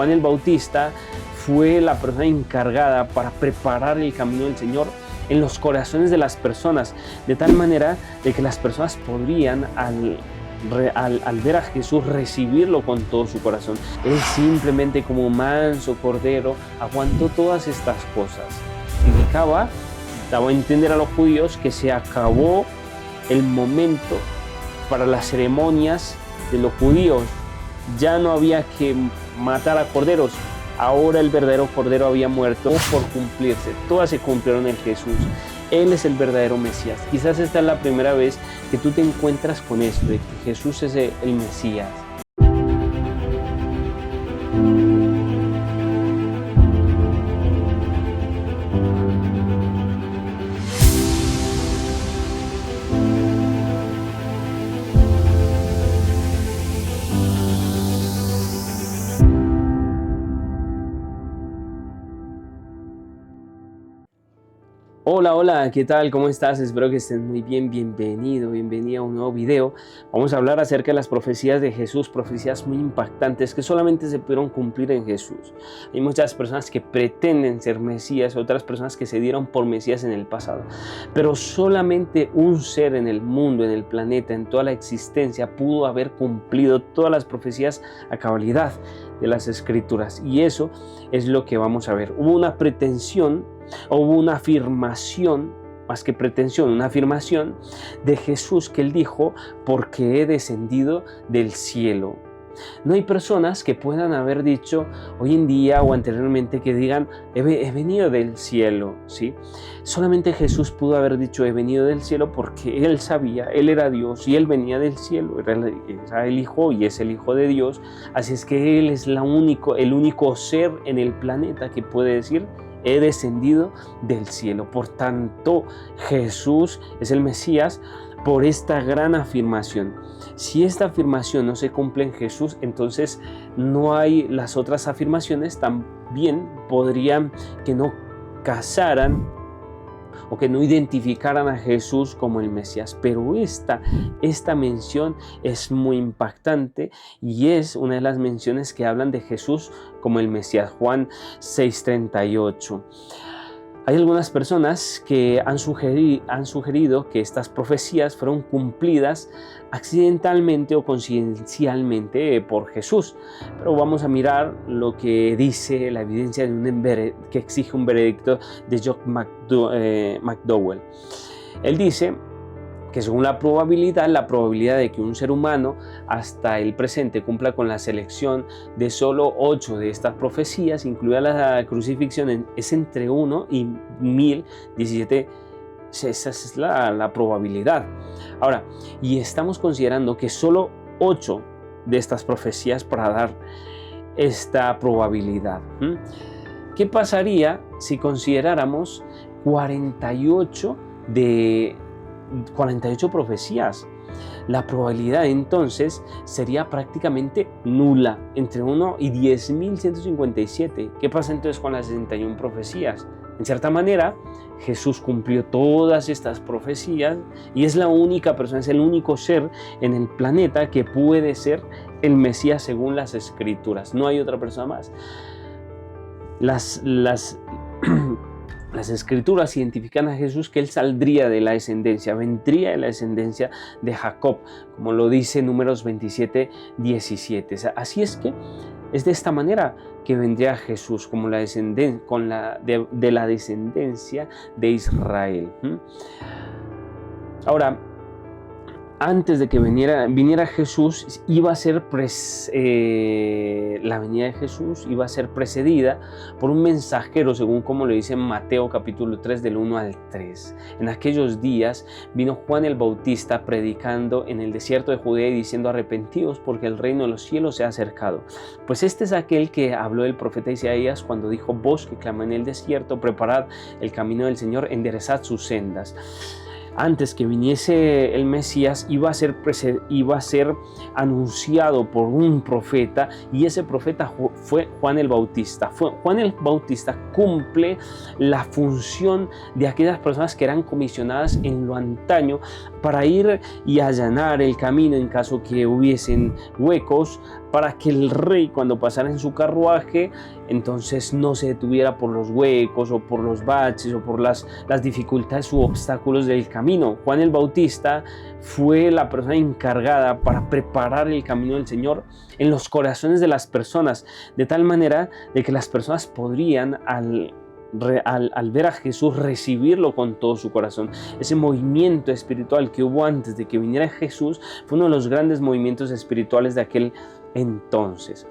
Juan el Bautista fue la persona encargada para preparar el camino del Señor en los corazones de las personas, de tal manera de que las personas podrían al ver a Jesús recibirlo con todo su corazón. Él simplemente como manso cordero aguantó todas estas cosas. Significaba, daba a entender a los judíos que se acabó el momento para las ceremonias de los judíos. Ya no había que matar a corderos. Ahora el verdadero cordero había muerto por cumplirse. Todas se cumplieron en Jesús. Él es el verdadero Mesías. Quizás esta es la primera vez que tú te encuentras con esto, de que Jesús es el Mesías. Hola, hola, ¿qué tal? ¿Cómo estás? Espero que estés muy bien. Bienvenido, bienvenida a un nuevo video. Vamos a hablar acerca de las profecías de Jesús, profecías muy impactantes que solamente se pudieron cumplir en Jesús. Hay muchas personas que pretenden ser Mesías, otras personas que se dieron por Mesías en el pasado, pero solamente un ser en el mundo, en el planeta, en toda la existencia pudo haber cumplido todas las profecías a cabalidad de las Escrituras, y eso es lo que vamos a ver. Hubo una pretensión, hubo una afirmación, más que pretensión, una afirmación de Jesús que él dijo: porque he descendido del cielo. No hay personas que puedan haber dicho hoy en día o anteriormente que digan he venido del cielo, ¿sí? Solamente Jesús pudo haber dicho he venido del cielo porque él sabía, él era Dios y él venía del cielo, era el Hijo y es el Hijo de Dios. Así es que él es el único ser en el planeta que puede decir he descendido del cielo. Por tanto, Jesús es el Mesías por esta gran afirmación. Si esta afirmación no se cumple en Jesús, entonces no hay las otras afirmaciones, también podrían que no casaran o que no identificaran a Jesús como el Mesías. Pero esta mención es muy impactante y es una de las menciones que hablan de Jesús como el Mesías. Juan 6:38. Hay algunas personas que han sugerido que estas profecías fueron cumplidas accidentalmente o conciencialmente por Jesús. Pero vamos a mirar lo que dice la evidencia que exige un veredicto de John McDowell. Él dice que según la probabilidad de que un ser humano hasta el presente cumpla con la selección de solo 8 de estas profecías, incluida la crucifixión, es entre 1 y 1017. Esa es la probabilidad. Ahora, y estamos considerando que solo 8 de estas profecías para dar esta probabilidad. ¿Qué pasaría si consideráramos 48 profecías? La probabilidad entonces sería prácticamente nula, entre 1 y 10.157. ¿Qué pasa entonces con las 61 profecías? En cierta manera, Jesús cumplió todas estas profecías y es la única persona, es el único ser en el planeta que puede ser el Mesías según las Escrituras. No hay otra persona más. Las Escrituras identifican a Jesús que él saldría de la descendencia, vendría de la descendencia de Jacob, como lo dice Números 27:17. Así es que es de esta manera que vendría Jesús, como de la descendencia de Israel. Ahora, antes de que viniera Jesús, la venida de Jesús iba a ser precedida por un mensajero, según como lo dice en Mateo capítulo 3 del 1 al 3. En aquellos días vino Juan el Bautista predicando en el desierto de Judea y diciendo: arrepentidos porque el reino de los cielos se ha acercado. Pues este es aquel que habló el profeta Isaías cuando dijo: voz que clama en el desierto, preparad el camino del Señor, enderezad sus sendas. Antes que viniese el Mesías iba a ser anunciado por un profeta, y ese profeta fue Juan el Bautista. Juan el Bautista cumple la función de aquellas personas que eran comisionadas en lo antaño para ir y allanar el camino en caso que hubiesen huecos para que el rey, cuando pasara en su carruaje, entonces no se detuviera por los huecos o por los baches o por las dificultades u obstáculos del camino. Juan el Bautista fue la persona encargada para preparar el camino del Señor en los corazones de las personas, de tal manera de que las personas podrían al ver a Jesús recibirlo con todo su corazón. Ese movimiento espiritual que hubo antes de que viniera Jesús fue uno de los grandes movimientos espirituales de aquel entonces.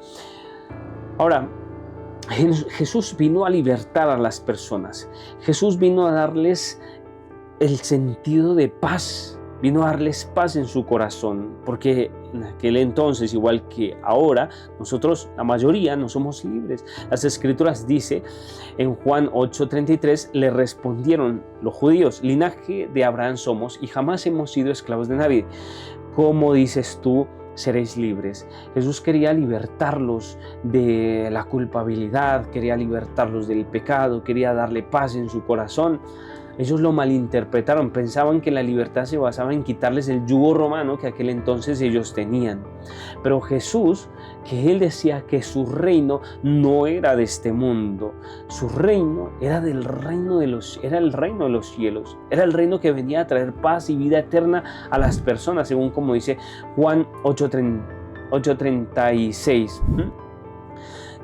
Ahora, Jesús vino a libertar a las personas. Jesús vino a darles el sentido de paz. Vino a darles paz en su corazón, porque en aquel entonces, igual que ahora, nosotros, la mayoría, no somos libres. Las Escrituras dice en Juan 8:33, le respondieron los judíos: linaje de Abraham somos y jamás hemos sido esclavos de nadie. ¿Cómo dices tú, seréis libres? Jesús quería libertarlos de la culpabilidad, quería libertarlos del pecado, quería darle paz en su corazón. Ellos lo malinterpretaron, pensaban que la libertad se basaba en quitarles el yugo romano que aquel entonces ellos tenían. Pero Jesús, que él decía que su reino no era de este mundo, su reino era el reino de los cielos, era el reino que venía a traer paz y vida eterna a las personas, según como dice Juan 8:36.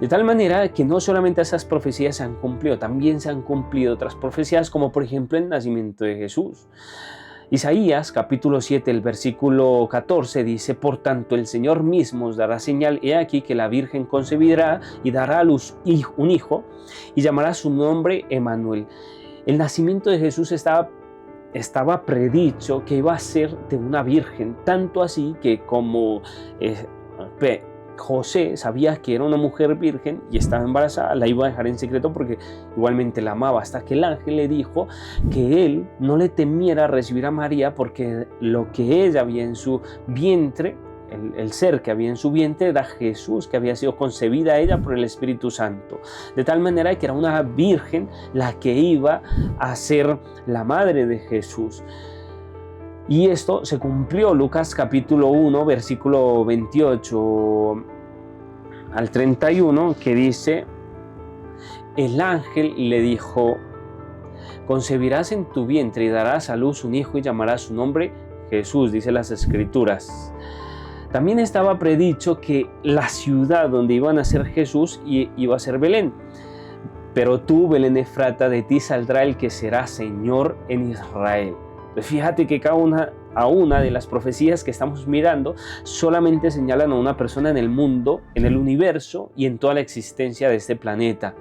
De tal manera que no solamente esas profecías se han cumplido, también se han cumplido otras profecías, como por ejemplo el nacimiento de Jesús. Isaías capítulo 7, el versículo 14 dice: por tanto el Señor mismo os dará señal, he aquí que la Virgen concebirá y dará a luz un hijo y llamará su nombre Emmanuel. El nacimiento de Jesús estaba predicho que iba a ser de una virgen, tanto así que como José sabía que era una mujer virgen y estaba embarazada, la iba a dejar en secreto porque igualmente la amaba, hasta que el ángel le dijo que él no le temiera recibir a María, porque lo que ella había en su vientre, el ser que había en su vientre, era Jesús, que había sido concebida ella por el Espíritu Santo, de tal manera que era una virgen la que iba a ser la madre de Jesús. Y esto se cumplió. Lucas capítulo 1, versículo 28 al 31, que dice: el ángel le dijo: concebirás en tu vientre y darás a luz un hijo y llamarás su nombre Jesús, dice las Escrituras. También estaba predicho que la ciudad donde iba a nacer Jesús iba a ser Belén. Pero tú, Belén Efrata, de ti saldrá el que será Señor en Israel. Fíjate que cada una de las profecías que estamos mirando solamente señalan a una persona en el mundo, en el universo y en toda la existencia de este planeta.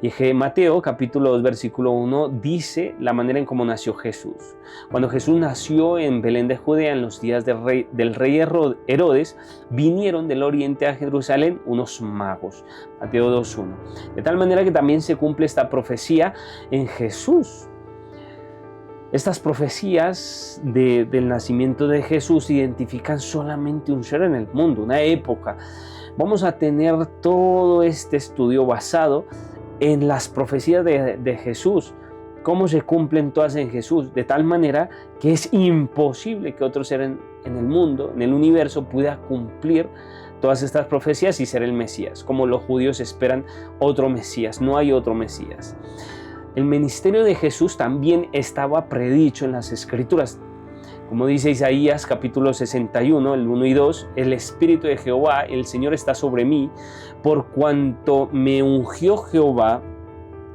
Y Mateo capítulo 2 versículo 1 dice la manera en cómo nació Jesús. Cuando Jesús nació en Belén de Judea en los días del rey Herodes, vinieron del oriente a Jerusalén unos magos. Mateo 2:1. De tal manera que también se cumple esta profecía en Jesús. Estas profecías del nacimiento de Jesús identifican solamente un ser en el mundo, una época. Vamos a tener todo este estudio basado en las profecías de Jesús, cómo se cumplen todas en Jesús, de tal manera que es imposible que otro ser en el mundo, en el universo, pueda cumplir todas estas profecías y ser el Mesías, como los judíos esperan otro Mesías. No hay otro Mesías. El ministerio de Jesús también estaba predicho en las Escrituras. Como dice Isaías capítulo 61, el 1 y 2, el Espíritu de Jehová, el Señor está sobre mí, por cuanto me ungió Jehová,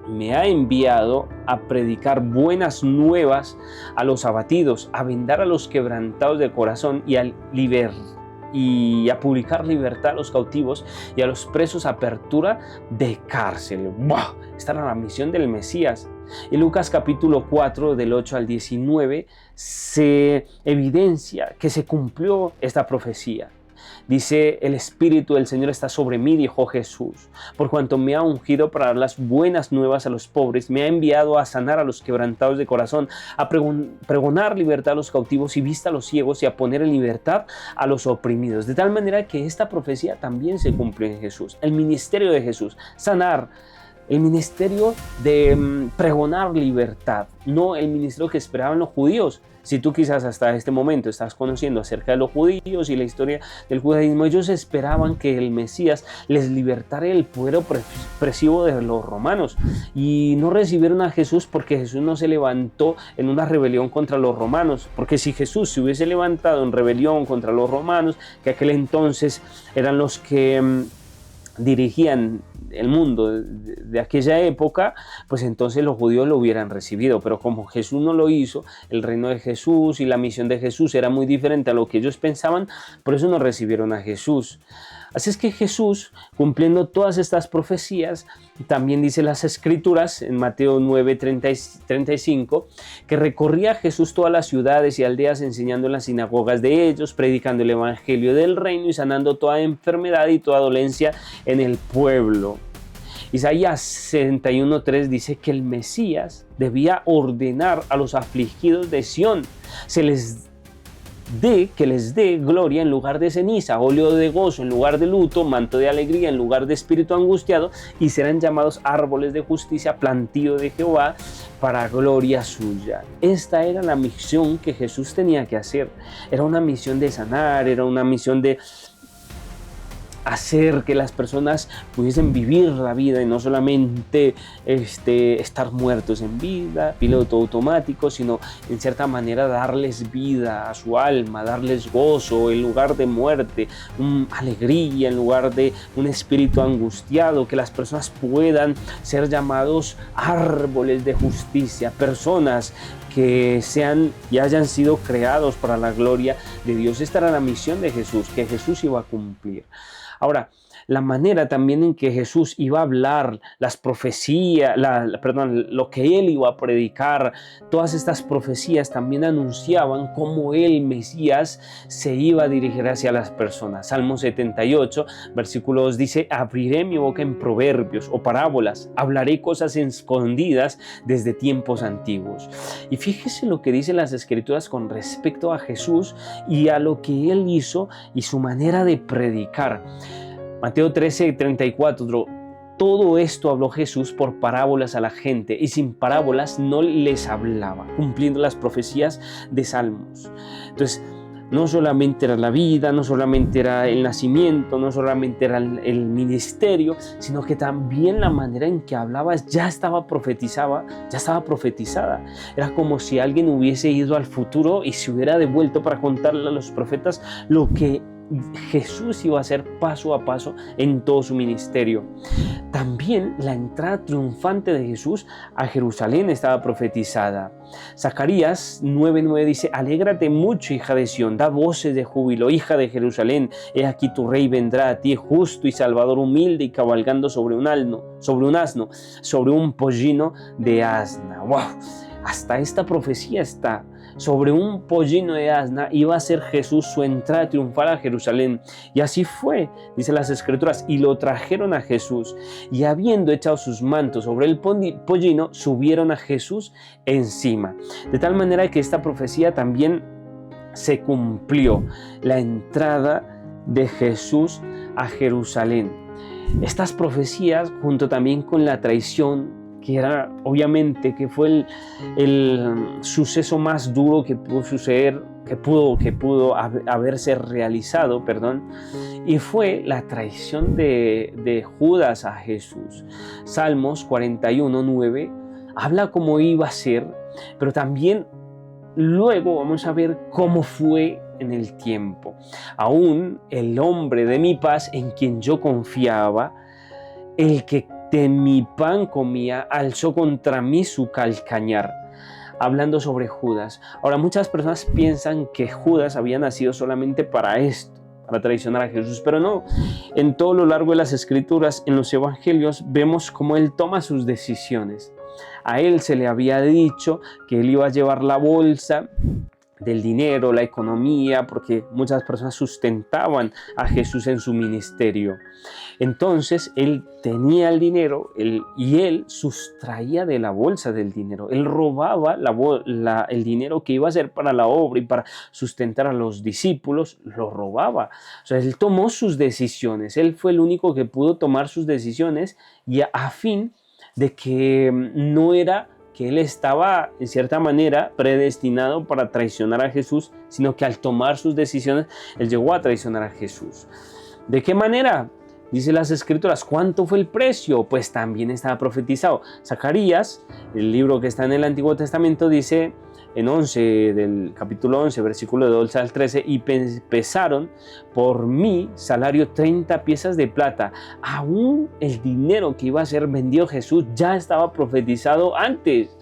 me ha enviado a predicar buenas nuevas a los abatidos, a vendar a los quebrantados de corazón y a publicar libertad a los cautivos y a los presos apertura de cárcel. ¡Bah! Esta era la misión del Mesías. En Lucas capítulo 4 del 8 al 19 se evidencia que se cumplió esta profecía. Dice: el Espíritu del Señor está sobre mí, dijo Jesús, por cuanto me ha ungido para dar las buenas nuevas a los pobres, me ha enviado a sanar a los quebrantados de corazón, a pregonar libertad a los cautivos y vista a los ciegos, y a poner en libertad a los oprimidos. De tal manera que esta profecía también se cumplió en Jesús. El ministerio de Jesús: sanar, el ministerio de pregonar libertad, no el ministerio que esperaban los judíos. Si tú quizás hasta este momento estás conociendo acerca de los judíos y la historia del judaísmo, ellos esperaban que el Mesías les libertara el poder opresivo de los romanos, y no recibieron a Jesús porque Jesús no se levantó en una rebelión contra los romanos, porque si Jesús se hubiese levantado en rebelión contra los romanos, que aquel entonces eran los que dirigían el mundo de aquella época, pues entonces los judíos lo hubieran recibido. Pero como Jesús no lo hizo, el reino de Jesús y la misión de Jesús era muy diferente a lo que ellos pensaban, por eso no recibieron a Jesús. Así es que Jesús, cumpliendo todas estas profecías, también dice las Escrituras en Mateo 9:35, que recorría Jesús todas las ciudades y aldeas enseñando en las sinagogas de ellos, predicando el evangelio del reino y sanando toda enfermedad y toda dolencia en el pueblo. Isaías 61:3 dice que el Mesías debía ordenar a los afligidos de Sión, que les dé gloria en lugar de ceniza, óleo de gozo en lugar de luto, manto de alegría en lugar de espíritu angustiado, y serán llamados árboles de justicia, plantío de Jehová, para gloria suya. Esta era la misión que Jesús tenía que hacer. Era una misión de sanar, era una misión de hacer que las personas pudiesen vivir la vida y no solamente estar muertos en vida, piloto automático, sino en cierta manera darles vida a su alma, darles gozo en lugar de muerte, alegría en lugar de un espíritu angustiado, que las personas puedan ser llamados árboles de justicia, personas que sean y hayan sido creados para la gloria de Dios. Esta era la misión de Jesús, que Jesús iba a cumplir. Ahora, la manera también en que Jesús iba a hablar, las profecías, lo que él iba a predicar, todas estas profecías también anunciaban cómo el Mesías se iba a dirigir hacia las personas. Salmo 78, versículo 2 dice: abriré mi boca en proverbios o parábolas, hablaré cosas escondidas desde tiempos antiguos. Y fíjese lo que dicen las Escrituras con respecto a Jesús y a lo que él hizo y su manera de predicar. Mateo 13:34, todo esto habló Jesús por parábolas a la gente, y sin parábolas no les hablaba, cumpliendo las profecías de Salmos. Entonces, no solamente era la vida, no solamente era el nacimiento, no solamente era el ministerio, sino que también la manera en que hablaba ya estaba profetizada. Era como si alguien hubiese ido al futuro y se hubiera devuelto para contarle a los profetas lo que Jesús iba a hacer paso a paso en todo su ministerio. También la entrada triunfante de Jesús a Jerusalén estaba profetizada. Zacarías 9:9 dice: alégrate mucho, hija de Sión, da voces de júbilo, hija de Jerusalén, he aquí tu rey vendrá a ti, justo y salvador, humilde y cabalgando sobre un asno, sobre un pollino de asna. ¡Wow! Hasta esta profecía está. Sobre un pollino de asna iba a ser Jesús su entrada triunfal a Jerusalén. Y así fue, dice las Escrituras, y lo trajeron a Jesús. Y habiendo echado sus mantos sobre el pollino, subieron a Jesús encima. De tal manera que esta profecía también se cumplió. La entrada de Jesús a Jerusalén. Estas profecías, junto también con la traición, que era obviamente que fue el suceso más duro que pudo suceder, que pudo haberse realizado, y fue la traición de Judas a Jesús. Salmos 41:9 habla cómo iba a ser, pero también luego vamos a ver cómo fue en el tiempo. Aún el hombre de mi paz, en quien yo confiaba, el que de mi pan comía, alzó contra mí su calcañar. Hablando sobre Judas. Ahora, muchas personas piensan que Judas había nacido solamente para esto, para traicionar a Jesús, pero no. En todo lo largo de las Escrituras, en los Evangelios, vemos cómo él toma sus decisiones. A él se le había dicho que él iba a llevar la bolsa del dinero, la economía, porque muchas personas sustentaban a Jesús en su ministerio. Entonces él tenía el dinero y él sustraía de la bolsa del dinero. Él robaba el dinero que iba a ser para la obra y para sustentar a los discípulos, lo robaba. O sea, él tomó sus decisiones. Él fue el único que pudo tomar sus decisiones y a fin de que no era que él estaba en cierta manera predestinado para traicionar a Jesús, sino que al tomar sus decisiones, él llegó a traicionar a Jesús. ¿De qué manera? Dice las Escrituras, ¿cuánto fue el precio? Pues también estaba profetizado. Zacarías, el libro que está en el Antiguo Testamento, dice en 11, del capítulo 11, versículo de 12 al 13, y pesaron por mi salario 30 piezas de plata. Aún el dinero que iba a ser vendido Jesús ya estaba profetizado antes.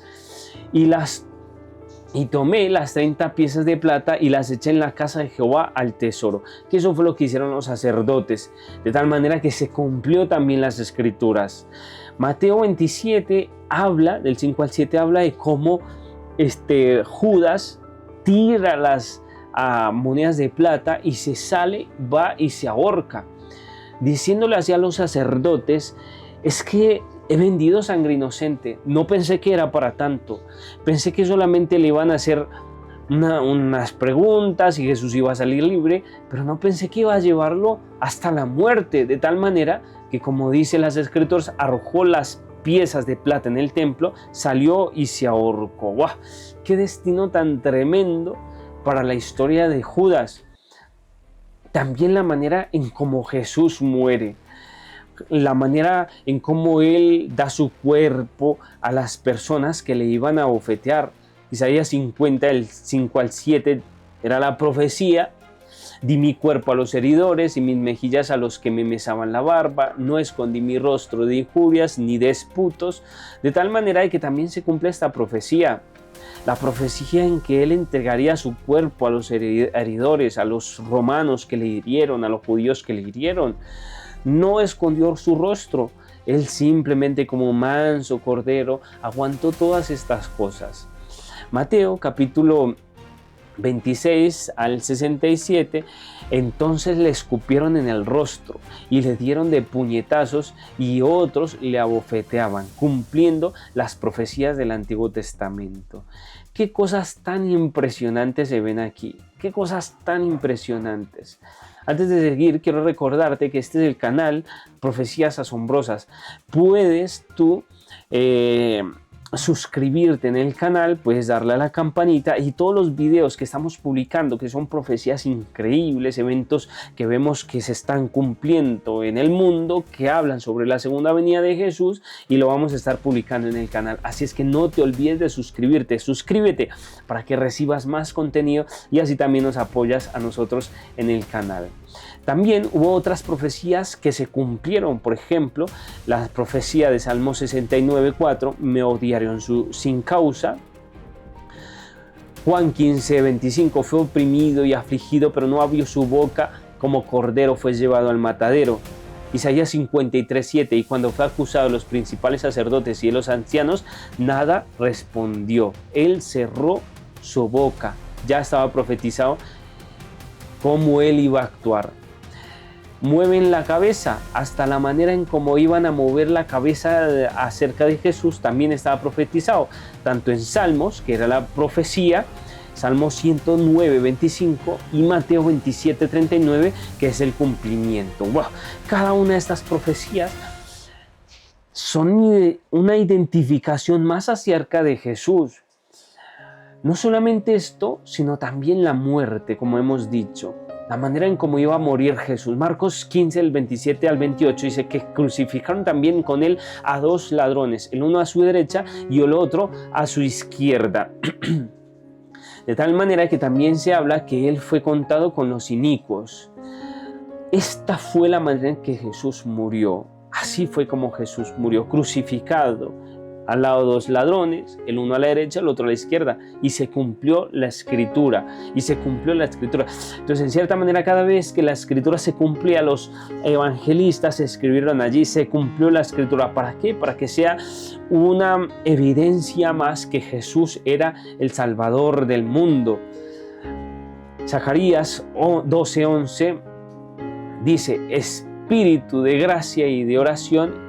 Y tomé las 30 piezas de plata y las eché en la casa de Jehová al tesoro. Que eso fue lo que hicieron los sacerdotes, de tal manera que se cumplió también las Escrituras. Mateo 27 habla, del 5 al 7, habla de cómo Judas tira las monedas de plata y se sale, va y se ahorca, diciéndole así a los sacerdotes: es que he vendido sangre inocente, no pensé que era para tanto, pensé que solamente le iban a hacer unas preguntas y Jesús iba a salir libre, pero no pensé que iba a llevarlo hasta la muerte, de tal manera que, como dice las Escrituras, arrojó las piezas de plata en el templo, salió y se ahorcó. ¡Wow! ¡Qué destino tan tremendo para la historia de Judas! También la manera en cómo Jesús muere, la manera en cómo Él da su cuerpo a las personas que le iban a bofetear. Isaías 50, el 5 al 7, era la profecía: di mi cuerpo a los heridores y mis mejillas a los que me mesaban la barba, no escondí mi rostro de injurias ni de disputos, de tal manera de que también se cumple esta profecía. La profecía en que él entregaría su cuerpo a los heridores, a los romanos que le hirieron, a los judíos que le hirieron. No escondió su rostro, él simplemente, como manso cordero, aguantó todas estas cosas. Mateo capítulo 26 al 67, entonces le escupieron en el rostro y le dieron de puñetazos y otros le abofeteaban, cumpliendo las profecías del Antiguo Testamento. Qué cosas tan impresionantes se ven aquí, qué cosas tan impresionantes. Antes de seguir, quiero recordarte que este es el canal Profecías Asombrosas. Puedes tú suscribirte en el canal, puedes darle a la campanita, y todos los videos que estamos publicando, que son profecías increíbles, eventos que vemos que se están cumpliendo en el mundo, que hablan sobre la segunda venida de Jesús, y lo vamos a estar publicando en el canal. Así es que no te olvides de suscribirte, suscríbete para que recibas más contenido y así también nos apoyas a nosotros en el canal. También hubo otras profecías que se cumplieron, por ejemplo, la profecía de Salmo 69:4, me odiaron sin causa. Juan 15:25, fue oprimido y afligido, pero no abrió su boca, como cordero fue llevado al matadero. Isaías 53:7, y cuando fue acusado de los principales sacerdotes y de los ancianos, nada respondió. Él cerró su boca. Ya estaba profetizado cómo él iba a actuar. Mueven la cabeza, hasta la manera en cómo iban a mover la cabeza acerca de Jesús también estaba profetizado, tanto en Salmos, que era la profecía, Salmo 109:25, y Mateo 27:39, que es el cumplimiento. Wow. Cada una de estas profecías son una identificación más acerca de Jesús. No solamente esto, sino también la muerte, como hemos dicho. La manera en cómo iba a morir Jesús. Marcos 15, el 27 al 28, dice que crucificaron también con él a dos ladrones, el uno a su derecha y el otro a su izquierda. De tal manera que también se habla que él fue contado con los inicuos. Esta fue la manera en que Jesús murió. Así fue como Jesús murió, crucificado. Al lado dos ladrones, el uno a la derecha, el otro a la izquierda, y se cumplió la escritura, Entonces, en cierta manera, cada vez que la escritura se cumplía, los evangelistas escribieron allí, se cumplió la escritura. ¿Para qué? Para que sea una evidencia más que Jesús era el Salvador del mundo. Zacarías 12:11 dice: espíritu de gracia y de oración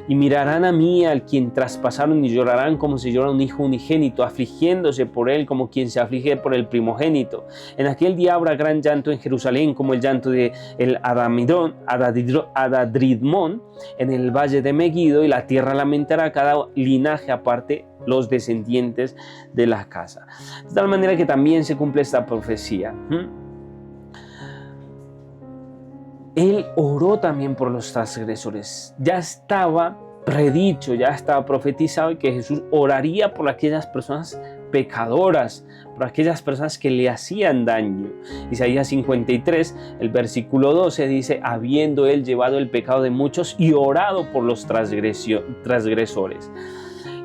Y mirarán a mí, al quien traspasaron, y llorarán como si llora un hijo unigénito, afligiéndose por él como quien se aflige por el primogénito. En aquel día habrá gran llanto en Jerusalén, como el llanto de el Adadridmón en el valle de Megiddo, y la tierra lamentará cada linaje aparte los descendientes de la casa. De tal manera que también se cumple esta profecía. Él oró también por los transgresores. Ya estaba predicho, ya estaba profetizado que Jesús oraría por aquellas personas pecadoras, por aquellas personas que le hacían daño. Isaías 53, el versículo 12 dice: habiendo él llevado el pecado de muchos y orado por los transgresores.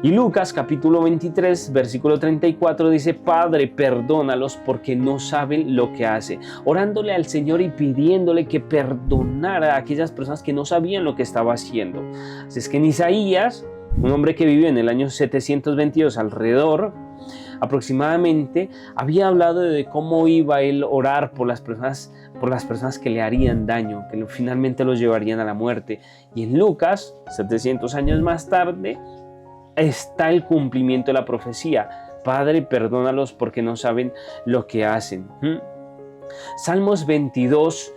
Y Lucas capítulo 23, versículo 34 dice: Padre, perdónalos porque no saben lo que hacen. Orándole al Señor y pidiéndole que perdonara a aquellas personas que no sabían lo que estaba haciendo. Así es que en Isaías, un hombre que vivió en el año 722 alrededor, aproximadamente, había hablado de cómo iba él a orar por las personas que le harían daño, que finalmente los llevarían a la muerte. Y en Lucas, 700 años más tarde, está el cumplimiento de la profecía. Padre, perdónalos porque no saben lo que hacen. Salmos 22,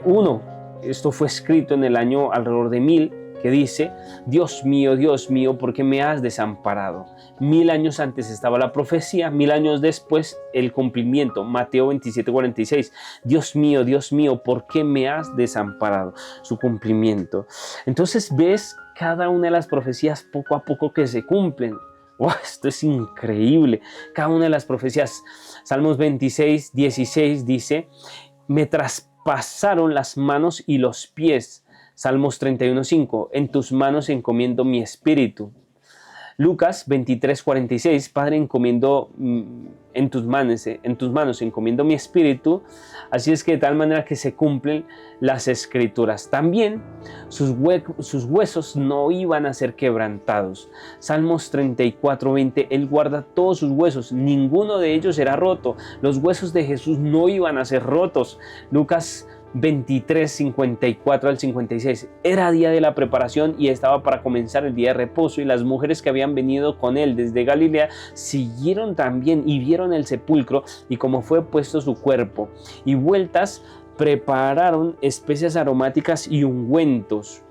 1. Esto fue escrito en el año alrededor de 1000, que dice: Dios mío, ¿por qué me has desamparado? 1000 años antes estaba la profecía, 1000 años después el cumplimiento. Mateo 27, 46. Dios mío, ¿por qué me has desamparado? Su cumplimiento. Entonces ves cada una de las profecías poco a poco que se cumplen. ¡Wow! Esto es increíble. Cada una de las profecías. Salmos 26, 16 dice: me traspasaron las manos y los pies. Salmos 31, 5. En tus manos encomiendo mi espíritu. Lucas 23, 46. Padre, encomiendo en tus manos encomiendo mi espíritu. Así es que de tal manera que se cumplen las escrituras. También sus huesos no iban a ser quebrantados. Salmos 34, 20. Él guarda todos sus huesos, ninguno de ellos será roto. Los huesos de Jesús no iban a ser rotos. Lucas 23, 54 al 56. Era día de la preparación y estaba para comenzar el día de reposo, y las mujeres que habían venido con él desde Galilea siguieron también y vieron el sepulcro y cómo fue puesto su cuerpo, y vueltas prepararon especias aromáticas y ungüentos,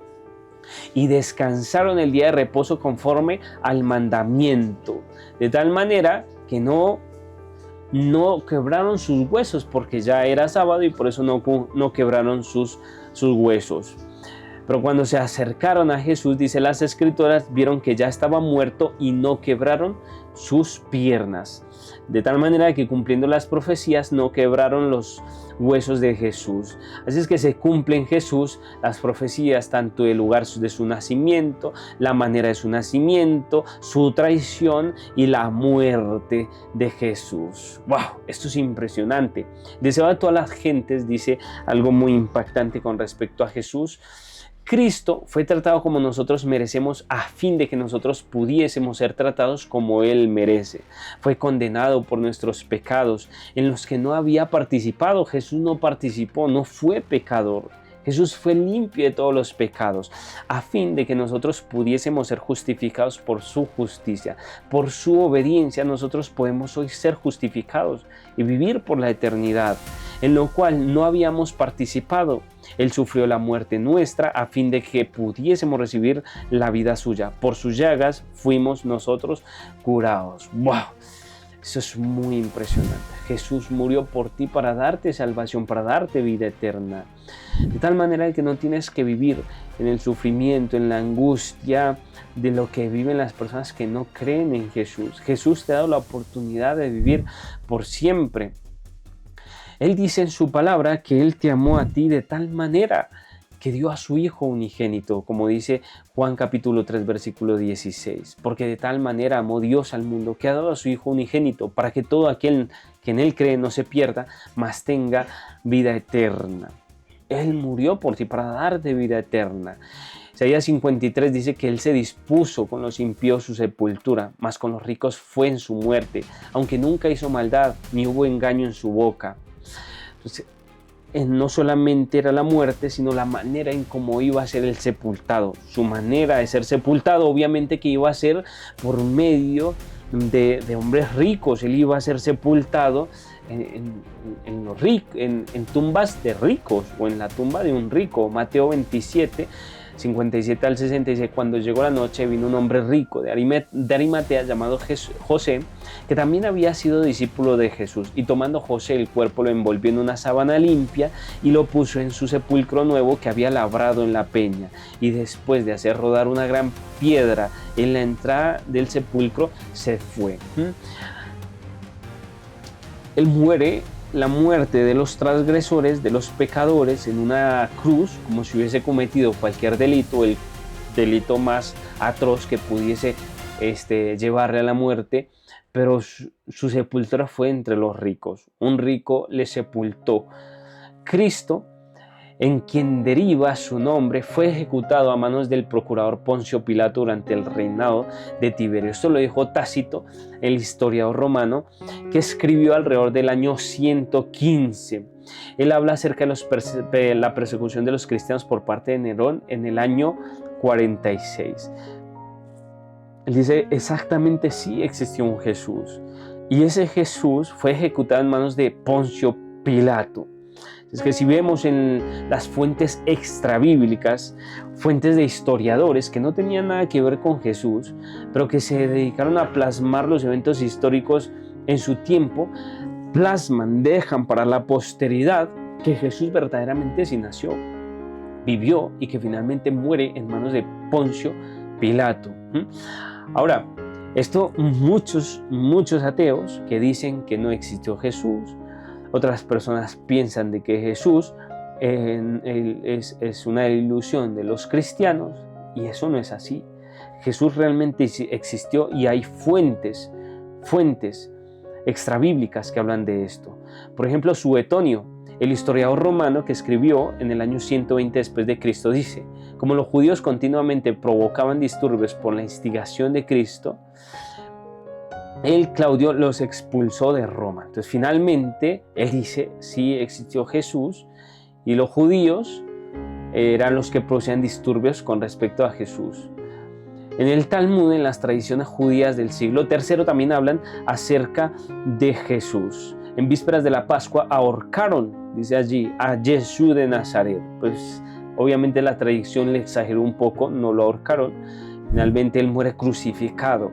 y descansaron el día de reposo conforme al mandamiento, de tal manera que no quebraron sus huesos, porque ya era sábado y por eso no quebraron sus huesos. Pero cuando se acercaron a Jesús, dice las escrituras, vieron que ya estaba muerto y no quebraron sus piernas. De tal manera que cumpliendo las profecías no quebraron los huesos de Jesús. Así es que se cumple en Jesús las profecías, tanto del lugar de su nacimiento, la manera de su nacimiento, su traición y la muerte de Jesús. ¡Wow! Esto es impresionante. Deseo a todas las gentes dice algo muy impactante con respecto a Jesús. Cristo fue tratado como nosotros merecemos a fin de que nosotros pudiésemos ser tratados como Él merece. Fue condenado por nuestros pecados en los que no había participado. Jesús no participó, no fue pecador. Jesús fue limpio de todos los pecados, a fin de que nosotros pudiésemos ser justificados por su justicia. Por su obediencia nosotros podemos hoy ser justificados y vivir por la eternidad, en lo cual no habíamos participado. Él sufrió la muerte nuestra a fin de que pudiésemos recibir la vida suya. Por sus llagas fuimos nosotros curados. ¡Wow! Eso es muy impresionante. Jesús murió por ti para darte salvación, para darte vida eterna. De tal manera que no tienes que vivir en el sufrimiento, en la angustia de lo que viven las personas que no creen en Jesús. Jesús te ha dado la oportunidad de vivir por siempre. Él dice en su palabra que Él te amó a ti de tal manera que dio a su Hijo unigénito, como dice Juan capítulo 3 versículo 16, porque de tal manera amó Dios al mundo que ha dado a su Hijo unigénito para que todo aquel que en Él cree no se pierda, mas tenga vida eterna. Él murió por ti para darte vida eterna. Isaías 53 dice que Él se dispuso con los impíos su sepultura, mas con los ricos fue en su muerte, aunque nunca hizo maldad ni hubo engaño en su boca. Entonces, no solamente era la muerte, sino la manera en cómo iba a ser el sepultado. Su manera de ser sepultado, obviamente que iba a ser por medio de hombres ricos. Él iba a ser sepultado en tumbas de ricos, o en la tumba de un rico. Mateo 27, 57 al 66, cuando llegó la noche vino un hombre rico de Arimatea llamado José, que también había sido discípulo de Jesús, y tomando José el cuerpo lo envolvió en una sábana limpia y lo puso en su sepulcro nuevo que había labrado en la peña, y después de hacer rodar una gran piedra en la entrada del sepulcro se fue. Él muere la muerte de los transgresores, de los pecadores, en una cruz, como si hubiese cometido cualquier delito, el delito más atroz que pudiese llevarle a la muerte, pero su sepultura fue entre los ricos. Un rico le sepultó. Cristo, en quien deriva su nombre, fue ejecutado a manos del procurador Poncio Pilato durante el reinado de Tiberio. Esto lo dijo Tácito, el historiador romano, que escribió alrededor del año 115. Él habla acerca de la persecución de los cristianos por parte de Nerón en el año 46. Él dice exactamente sí existió un Jesús, y ese Jesús fue ejecutado en manos de Poncio Pilato. Es que si vemos en las fuentes extrabíblicas, fuentes de historiadores que no tenían nada que ver con Jesús, pero que se dedicaron a plasmar los eventos históricos en su tiempo, dejan para la posteridad que Jesús verdaderamente sí nació, vivió y que finalmente muere en manos de Poncio Pilato. Ahora, esto muchos ateos que dicen que no existió Jesús. Otras personas piensan de que Jesús es una ilusión de los cristianos, y eso no es así. Jesús realmente existió, y hay fuentes extrabíblicas que hablan de esto. Por ejemplo, Suetonio, el historiador romano que escribió en el año 120 después de Cristo, dice: como los judíos continuamente provocaban disturbios por la instigación de Cristo, Claudio los expulsó de Roma. Entonces finalmente él dice sí existió Jesús, y los judíos eran los que producían disturbios con respecto a Jesús. En el Talmud, en las tradiciones judías del siglo III, también hablan acerca de Jesús. En vísperas de la Pascua ahorcaron, dice allí, a Jesús de Nazaret. Pues obviamente la tradición le exageró un poco, no lo ahorcaron. Finalmente él muere crucificado.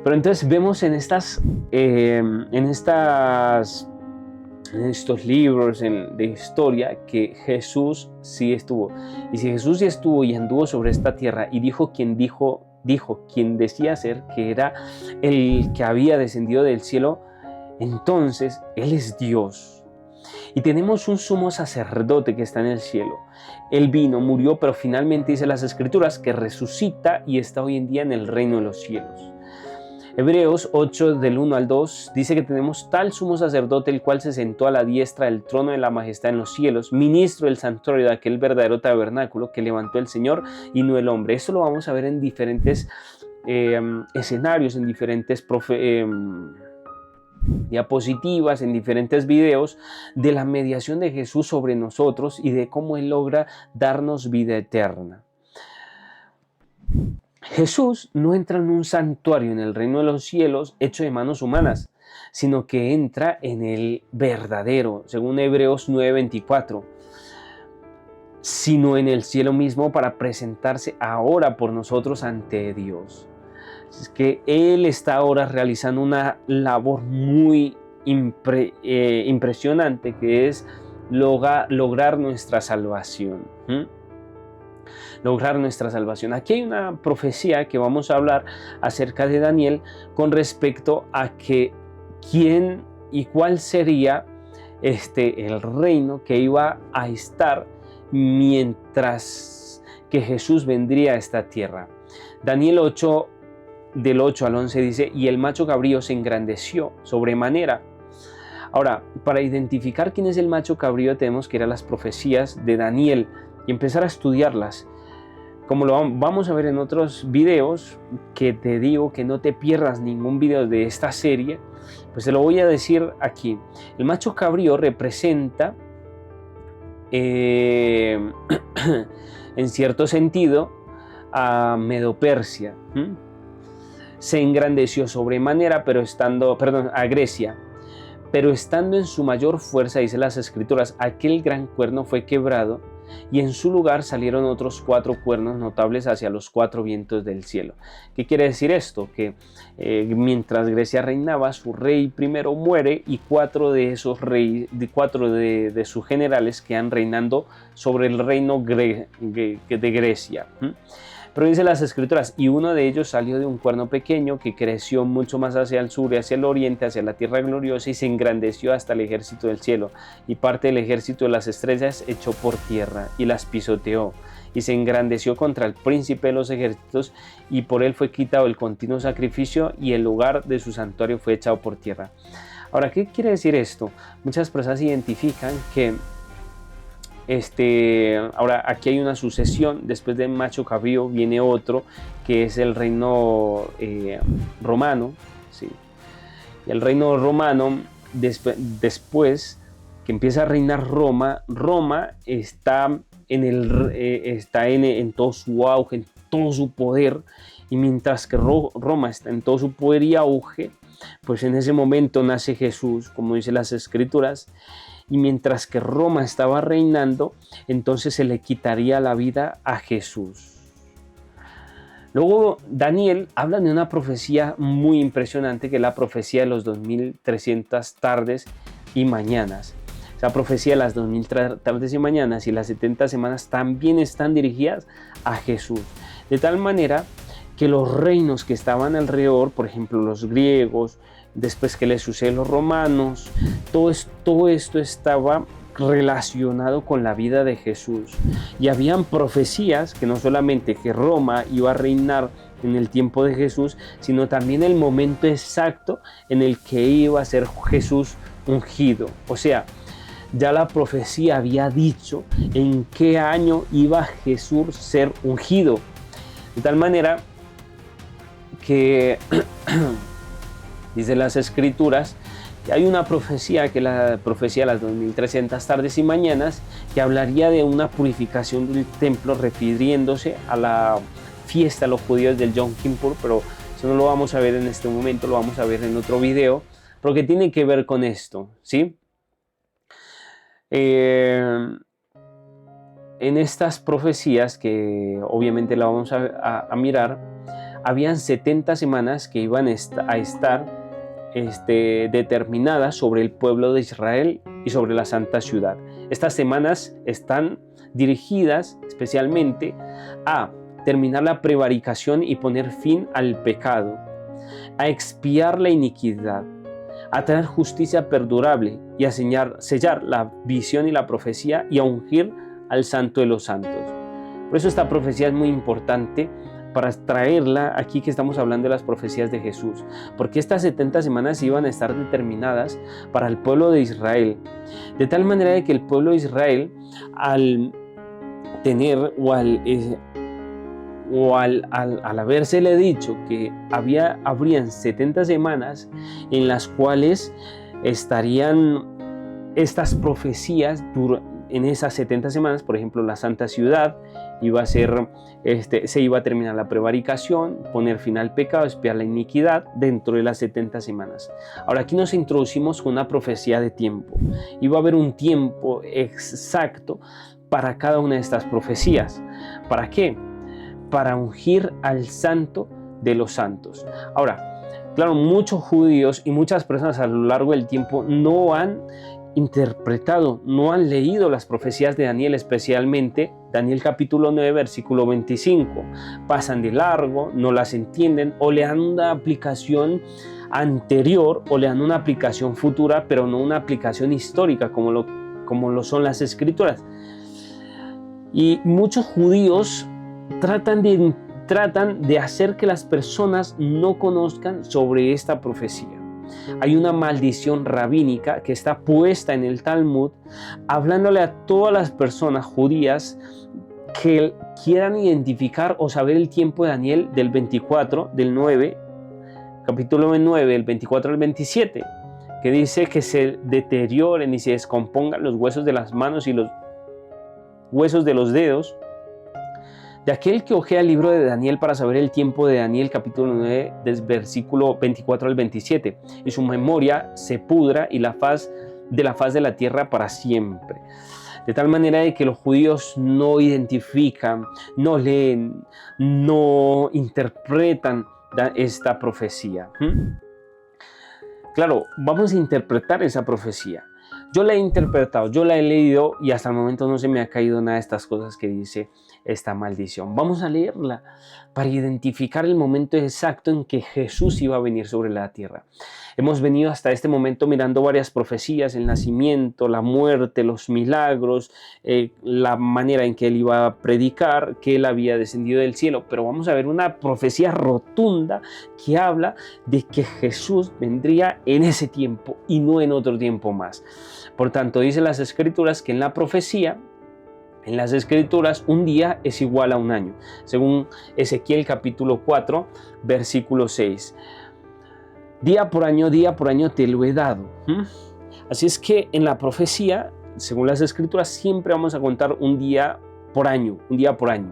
Pero entonces vemos en estos libros de historia que Jesús sí estuvo. Y si Jesús sí estuvo y anduvo sobre esta tierra y dijo quien decía ser que era el que había descendido del cielo, entonces Él es Dios. Y tenemos un sumo sacerdote que está en el cielo. Él vino, murió, pero finalmente dice las Escrituras que resucita y está hoy en día en el reino de los cielos. Hebreos 8 del 1 al 2 dice que tenemos tal sumo sacerdote, el cual se sentó a la diestra del trono de la majestad en los cielos, ministro del santuario de aquel verdadero tabernáculo que levantó el Señor y no el hombre. Esto lo vamos a ver en diferentes escenarios, en diferentes diapositivas, en diferentes videos, de la mediación de Jesús sobre nosotros y de cómo Él logra darnos vida eterna. Jesús no entra en un santuario en el reino de los cielos hecho de manos humanas, sino que entra en el verdadero, según Hebreos 9:24, sino en el cielo mismo para presentarse ahora por nosotros ante Dios. Es que Él está ahora realizando una labor muy impresionante, que es lograr nuestra salvación. Lograr nuestra salvación. Aquí hay una profecía que vamos a hablar acerca de Daniel con respecto a que quién y cuál sería el reino que iba a estar mientras que Jesús vendría a esta tierra. Daniel 8 del 8 al 11 dice: y el macho cabrío se engrandeció sobremanera. Ahora, para identificar quién es el macho cabrío tenemos que ir a las profecías de Daniel y empezar a estudiarlas. como lo vamos a ver en otros videos, que te digo que no te pierdas ningún video de esta serie, pues te lo voy a decir aquí. El macho cabrío representa, en cierto sentido, a Medo-Persia. Se engrandeció sobremanera, a Grecia, pero estando en su mayor fuerza, dice las Escrituras, aquel gran cuerno fue quebrado y en su lugar salieron otros 4 cuernos notables hacia los 4 vientos del cielo. ¿Qué quiere decir esto? Que mientras Grecia reinaba, su rey primero muere y 4 de esos reyes, 4 de sus generales quedan reinando sobre el reino de Grecia. Pero dice las Escrituras, y uno de ellos salió de un cuerno pequeño que creció mucho más hacia el sur y hacia el oriente, hacia la tierra gloriosa, y se engrandeció hasta el ejército del cielo, y parte del ejército de las estrellas echó por tierra y las pisoteó, y se engrandeció contra el príncipe de los ejércitos, y por él fue quitado el continuo sacrificio, y el lugar de su santuario fue echado por tierra. Ahora, ¿qué quiere decir esto? Muchas personas identifican que ahora aquí hay una sucesión, después de macho cabrío viene otro, que es el reino romano, ¿sí? Y el reino romano, después que empieza a reinar Roma está en todo su auge, en todo su poder, y mientras que Roma está en todo su poder y auge, pues en ese momento nace Jesús, como dice las Escrituras. Y mientras que Roma estaba reinando, entonces se le quitaría la vida a Jesús. Luego Daniel habla de una profecía muy impresionante, que es la profecía de los 2300 tardes y mañanas. Esa profecía de las 2000 tardes y mañanas y las 70 semanas también están dirigidas a Jesús. De tal manera que los reinos que estaban alrededor, por ejemplo los griegos, después que les sucede los romanos, todo esto estaba relacionado con la vida de Jesús. Y habían profecías que no solamente que Roma iba a reinar en el tiempo de Jesús, sino también el momento exacto en el que iba a ser Jesús ungido. O sea, ya la profecía había dicho en qué año iba Jesús a ser ungido. De tal manera que dice las Escrituras que hay una profecía, que es la profecía de las 2300 tardes y mañanas, que hablaría de una purificación del templo, refiriéndose a la fiesta de los judíos del Yom Kippur, pero eso no lo vamos a ver en este momento, lo vamos a ver en otro video, pero que tiene que ver con esto, ¿sí? En estas profecías, que obviamente la vamos a mirar, habían 70 semanas que iban a estar determinadas sobre el pueblo de Israel y sobre la santa ciudad. Estas semanas están dirigidas especialmente a terminar la prevaricación y poner fin al pecado, a expiar la iniquidad, a traer justicia perdurable y a sellar la visión y la profecía y a ungir al Santo de los Santos. Por eso esta profecía es muy importante para traerla aquí, que estamos hablando de las profecías de Jesús, porque estas 70 semanas iban a estar determinadas para el pueblo de Israel, de tal manera de que el pueblo de Israel, al tener al habérsele dicho que habrían 70 semanas en las cuales estarían estas profecías en esas 70 semanas, por ejemplo, la santa ciudad iba a ser, se iba a terminar la prevaricación, poner fin al pecado, expiar la iniquidad dentro de las 70 semanas. Ahora aquí nos introducimos con una profecía de tiempo. Iba a haber un tiempo exacto para cada una de estas profecías. ¿Para qué? Para ungir al Santo de los Santos. Ahora, claro, muchos judíos y muchas personas a lo largo del tiempo no han interpretado, no han leído las profecías de Daniel, especialmente Daniel capítulo 9 versículo 25. Pasan de largo, no las entienden o le dan una aplicación anterior o le dan una aplicación futura, pero no una aplicación histórica como lo son las Escrituras. Y muchos judíos tratan de hacer que las personas no conozcan sobre esta profecía. Hay una maldición rabínica que está puesta en el Talmud, hablándole a todas las personas judías que quieran identificar o saber el tiempo de Daniel del 24, del 9, capítulo 9, del 24 al 27, que dice que se deterioren y se descompongan los huesos de las manos y los huesos de los dedos, de aquel que ojea el libro de Daniel para saber el tiempo de Daniel, capítulo 9, del versículo 24 al 27, y su memoria se pudra y la faz de la tierra para siempre. De tal manera de que los judíos no identifican, no leen, no interpretan esta profecía. Claro, vamos a interpretar esa profecía. Yo la he interpretado, yo la he leído y hasta el momento no se me ha caído nada de estas cosas que dice esta maldición. Vamos a leerla para identificar el momento exacto en que Jesús iba a venir sobre la tierra. Hemos venido hasta este momento mirando varias profecías, el nacimiento, la muerte, los milagros, la manera en que él iba a predicar, que él había descendido del cielo, pero vamos a ver una profecía rotunda que habla de que Jesús vendría en ese tiempo y no en otro tiempo más. Por tanto, dice las Escrituras que en la profecía, en las Escrituras, un día es igual a un año, según Ezequiel capítulo 4, versículo 6. Día por año te lo he dado. Así es que en la profecía, según las Escrituras, siempre vamos a contar un día por año, un día por año.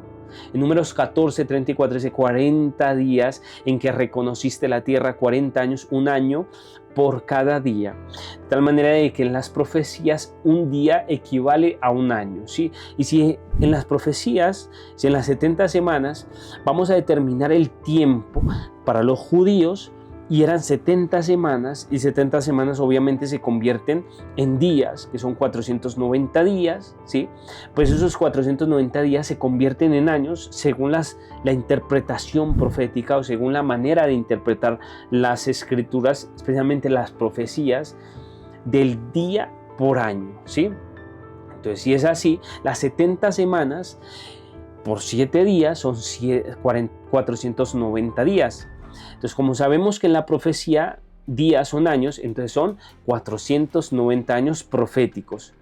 En Números 14, 34 dice 40 días en que reconociste la tierra, 40 años, un año por cada día. De tal manera de que en las profecías un día equivale a un año, ¿sí? Y si en las profecías, si en las 70 semanas vamos a determinar el tiempo para los judíos, y eran 70 semanas, y 70 semanas obviamente se convierten en días, que son 490 días, ¿sí? Pues esos 490 días se convierten en años según la interpretación profética o según la manera de interpretar las Escrituras, especialmente las profecías, del día por año, ¿sí? Entonces, si es así, las 70 semanas por 7 días son 490 días. Entonces, como sabemos que en la profecía días son años, entonces son 490 años proféticos.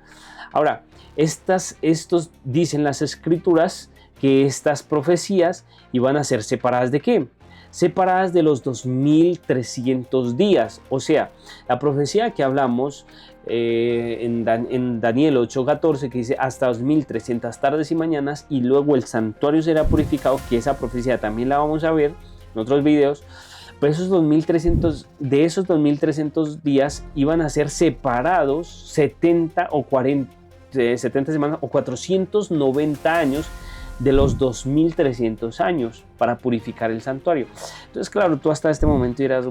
Ahora, estos dicen las Escrituras que estas profecías iban a ser separadas ¿de qué? Separadas de los 2300 días. O sea, la profecía que hablamos en Daniel 8:14, que dice hasta 2300 tardes y mañanas, y luego el santuario será purificado, que esa profecía también la vamos a ver en otros videos. Pues esos 2300, de esos 2300 días iban a ser separados 70 semanas o 490 años de los 2300 años para purificar el santuario. Entonces, claro, tú hasta este momento dirás,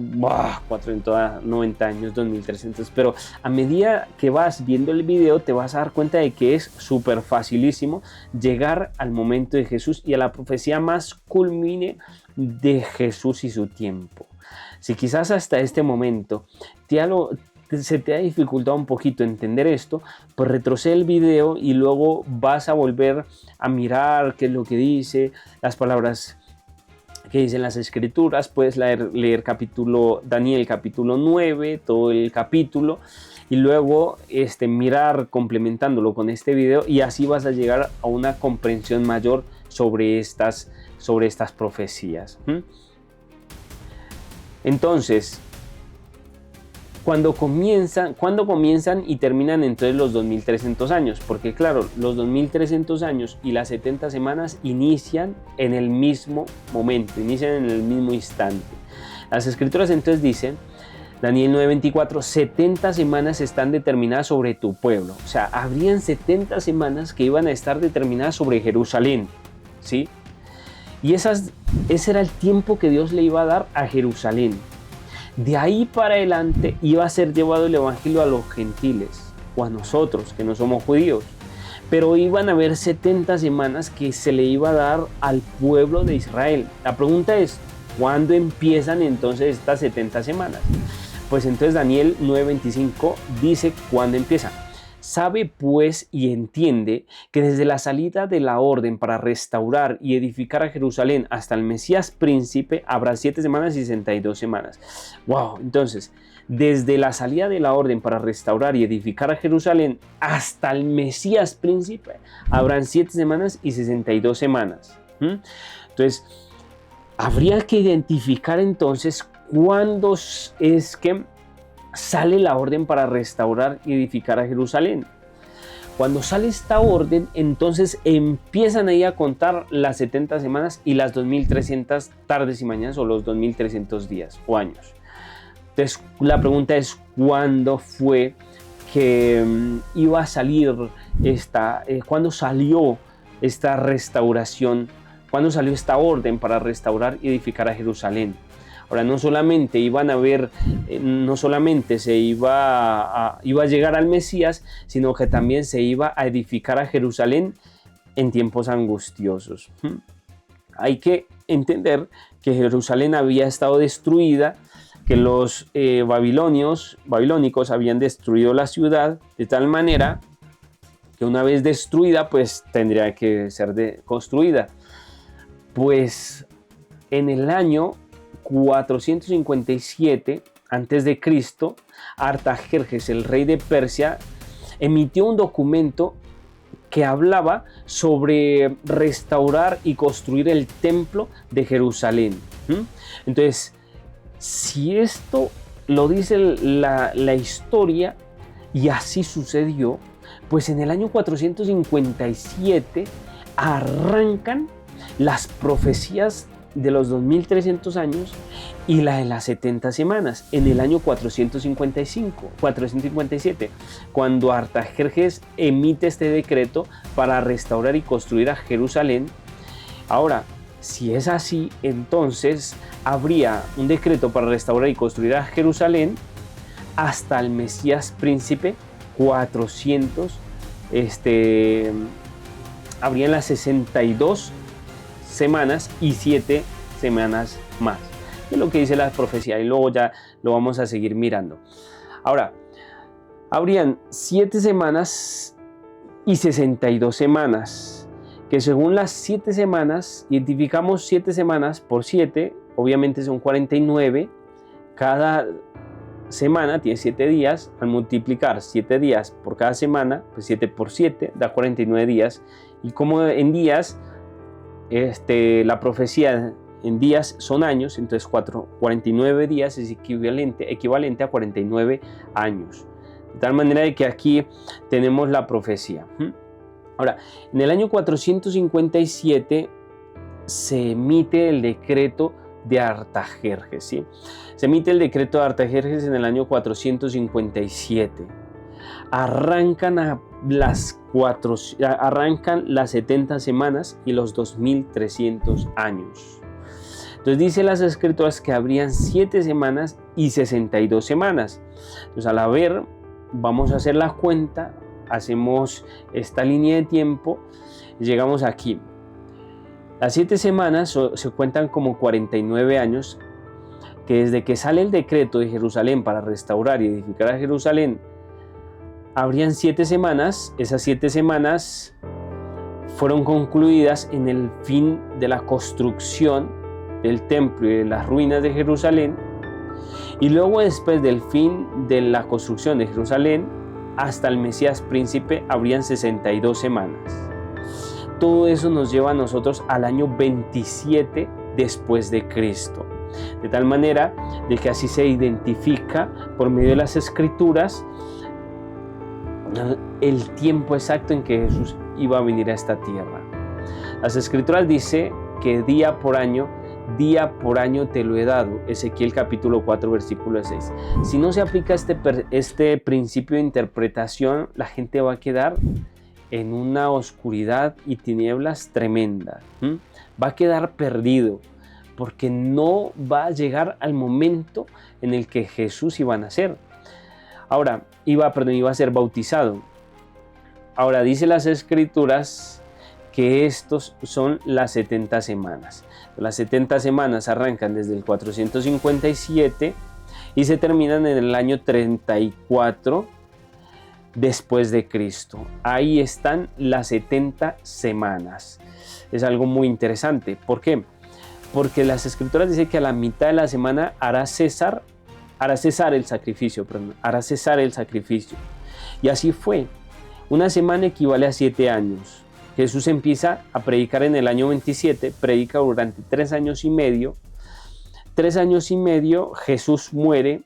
490 años, 2300, pero a medida que vas viendo el video te vas a dar cuenta de que es súper facilísimo llegar al momento de Jesús y a la profecía más culmine de Jesús y su tiempo. Si quizás hasta este momento se te ha dificultado un poquito entender esto, pues retrocede el video y luego vas a volver a mirar qué es lo que dice, las palabras que dicen las Escrituras. Puedes leer Daniel capítulo 9, todo el capítulo, y luego mirar complementándolo con este video, y así vas a llegar a una comprensión mayor sobre estas profecías. Entonces, ¿cuándo comienzan y terminan entonces los 2300 años? Porque claro, los 2300 años y las 70 semanas inician en el mismo momento, inician en el mismo instante. Las Escrituras entonces dicen, Daniel 9:24, 70 semanas están determinadas sobre tu pueblo. O sea, habrían 70 semanas que iban a estar determinadas sobre Jerusalén, ¿sí? Y ese era el tiempo que Dios le iba a dar a Jerusalén. De ahí para adelante iba a ser llevado el evangelio a los gentiles o a nosotros que no somos judíos, pero iban a haber 70 semanas que se le iba a dar al pueblo de Israel. La pregunta es, ¿cuándo empiezan entonces estas 70 semanas? Pues entonces Daniel 9:25 dice cuándo empieza. Sabe pues y entiende que desde la salida de la orden para restaurar y edificar a Jerusalén hasta el Mesías príncipe habrá 7 semanas y 62 semanas. Wow, entonces desde la salida de la orden para restaurar y edificar a Jerusalén hasta el Mesías príncipe, habrán 7 semanas y 62 semanas. Entonces, habría que identificar entonces cuándo es que sale la orden para restaurar y edificar a Jerusalén. Cuando sale esta orden, entonces empiezan ahí a contar las 70 semanas y las 2300 tardes y mañanas, o los 2300 días o años. Entonces, la pregunta es: ¿cuándo fue que iba a salir cuándo salió esta restauración? ¿Cuándo salió esta orden para restaurar y edificar a Jerusalén? Ahora, no solamente se iba a llegar al Mesías, sino que también se iba a edificar a Jerusalén en tiempos angustiosos. Hay que entender que Jerusalén había estado destruida, que los babilónicos habían destruido la ciudad de tal manera que una vez destruida, pues tendría que ser construida. Pues en el año 457 a.C., Artajerjes, el rey de Persia, emitió un documento que hablaba sobre restaurar y construir el templo de Jerusalén. Entonces, si esto lo dice la historia y así sucedió, pues en el año 457 arrancan las profecías de los 2300 años y la de las 70 semanas en el año 457, cuando Artajerjes emite este decreto para restaurar y construir a Jerusalén. Ahora, si es así, entonces habría un decreto para restaurar y construir a Jerusalén hasta el Mesías príncipe 400, habrían las 62 semanas y 7 semanas más. Es lo que dice la profecía y luego ya lo vamos a seguir mirando. Ahora, habrían 7 semanas y 62 semanas, que según las 7 semanas, identificamos 7 semanas por 7, obviamente son 49, cada semana tiene 7 días, al multiplicar 7 días por cada semana, pues 7 por 7 da 49 días, y como en días, la profecía en días son años, entonces 49 días es equivalente a 49 años. De tal manera de que aquí tenemos la profecía. Ahora, en el año 457 se emite el decreto de Artajerjes, ¿sí? Se emite el decreto de Artajerjes en el año 457. Arrancan las 70 semanas y los 2300 años. Entonces dice las escrituras que habrían 7 semanas y 62 semanas. Entonces al haber, vamos a hacer la cuenta, hacemos esta línea de tiempo y llegamos aquí. Las 7 semanas se cuentan como 49 años, que desde que sale el decreto de Jerusalén para restaurar y edificar a Jerusalén, habrían 7 semanas. Esas 7 semanas fueron concluidas en el fin de la construcción del templo y de las ruinas de Jerusalén, y luego después del fin de la construcción de Jerusalén hasta el Mesías príncipe habrían 62 semanas. Todo eso nos lleva a nosotros al año 27 después de Cristo, de tal manera de que así se identifica por medio de las escrituras el tiempo exacto en que Jesús iba a venir a esta tierra. Las escrituras dicen que día por año te lo he dado. Ezequiel capítulo 4 versículo 6. Si no se aplica este principio de interpretación, la gente va a quedar en una oscuridad y tinieblas tremenda. Va a quedar perdido porque no va a llegar al momento en el que Jesús iba a nacer. Ahora, iba a ser bautizado. Ahora, dice las escrituras que estos son las 70 semanas. Las 70 semanas arrancan desde el 457 y se terminan en el año 34 después de Cristo. Ahí están las 70 semanas. Es algo muy interesante. ¿Por qué? Porque las escrituras dicen que a la mitad de la semana hará cesar hará cesar el sacrificio, perdón, hará cesar el sacrificio. Y así fue. Una semana equivale a 7 años. Jesús empieza a predicar en el año 27, predica durante 3 años y medio. 3 años y medio Jesús muere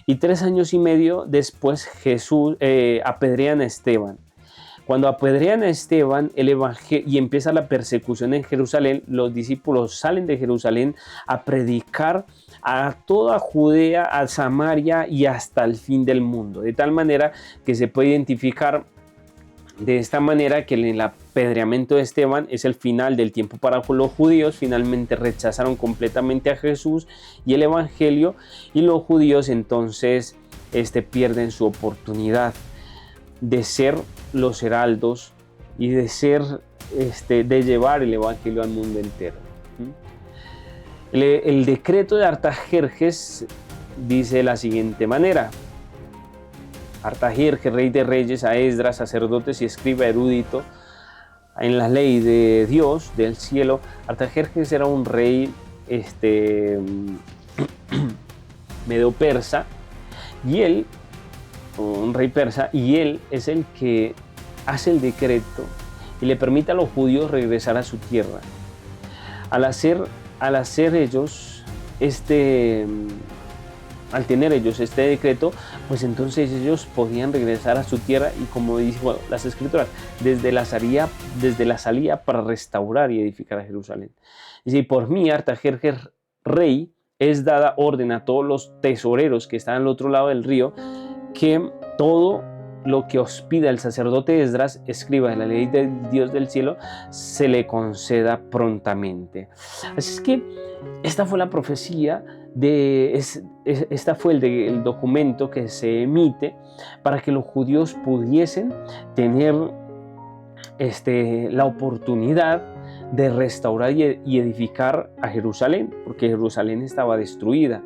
y 3 años y medio después Jesús apedrean a Esteban. Cuando apedrean a Esteban y empieza la persecución en Jerusalén, los discípulos salen de Jerusalén a predicar a toda Judea, a Samaria y hasta el fin del mundo. De tal manera que se puede identificar de esta manera que el apedreamiento de Esteban es el final del tiempo para los judíos. Finalmente rechazaron completamente a Jesús y el evangelio, y los judíos entonces pierden su oportunidad de ser los heraldos y de llevar el evangelio al mundo entero. El decreto de Artajerjes dice de la siguiente manera: Artajerjes, rey de reyes, a Esdras, sacerdotes y escriba erudito en la ley de Dios del cielo. Artajerjes era un rey medio persa, y él, un rey persa, y él es el que hace el decreto y le permite a los judíos regresar a su tierra. Al hacer ellos al tener ellos este decreto, pues entonces ellos podían regresar a su tierra, y como dice las escrituras, desde la salida para restaurar y edificar a Jerusalén. Dice: por mí, Artajerjes, rey, es dada orden a todos los tesoreros que están al otro lado del río, que todo lo que os pida el sacerdote Esdras, escriba de la ley de Dios del cielo, se le conceda prontamente. Así es que esta fue la profecía, esta fue el documento que se emite para que los judíos pudiesen tener la oportunidad de restaurar y edificar a Jerusalén, porque Jerusalén estaba destruida.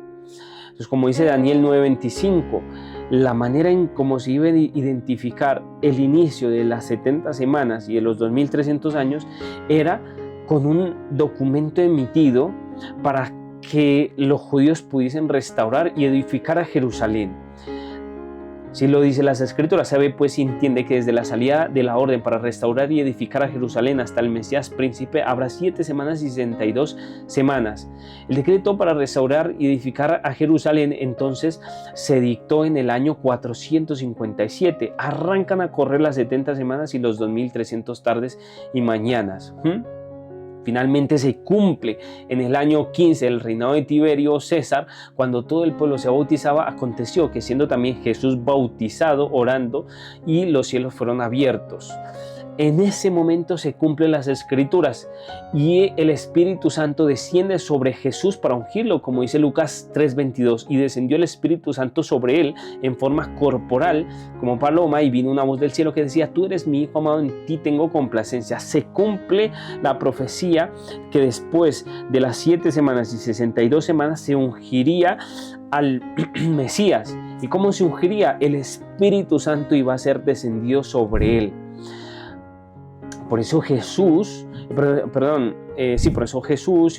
Entonces, como dice Daniel 9:25, la manera en cómo se iba a identificar el inicio de las 70 semanas y de los 2300 años era con un documento emitido para que los judíos pudiesen restaurar y edificar a Jerusalén. Si lo dice las escrituras, sabe pues y entiende que desde la salida de la orden para restaurar y edificar a Jerusalén hasta el Mesías príncipe habrá 7 semanas y 62 semanas. El decreto para restaurar y edificar a Jerusalén entonces se dictó en el año 457. Arrancan a correr las 70 semanas y los 2300 tardes y mañanas. Finalmente se cumple en el año 15 del reinado de Tiberio César, cuando todo el pueblo se bautizaba. Aconteció que, siendo también Jesús bautizado, orando, y los cielos fueron abiertos. En ese momento se cumplen las escrituras y el Espíritu Santo desciende sobre Jesús para ungirlo, como dice Lucas 3:22, y descendió el Espíritu Santo sobre él en forma corporal como paloma, y vino una voz del cielo que decía: tú eres mi hijo amado, en ti tengo complacencia. Se cumple la profecía que después de las 7 semanas y 62 semanas se ungiría al Mesías. ¿Y cómo se ungiría? El Espíritu Santo iba a ser descendido sobre él. Por eso Jesús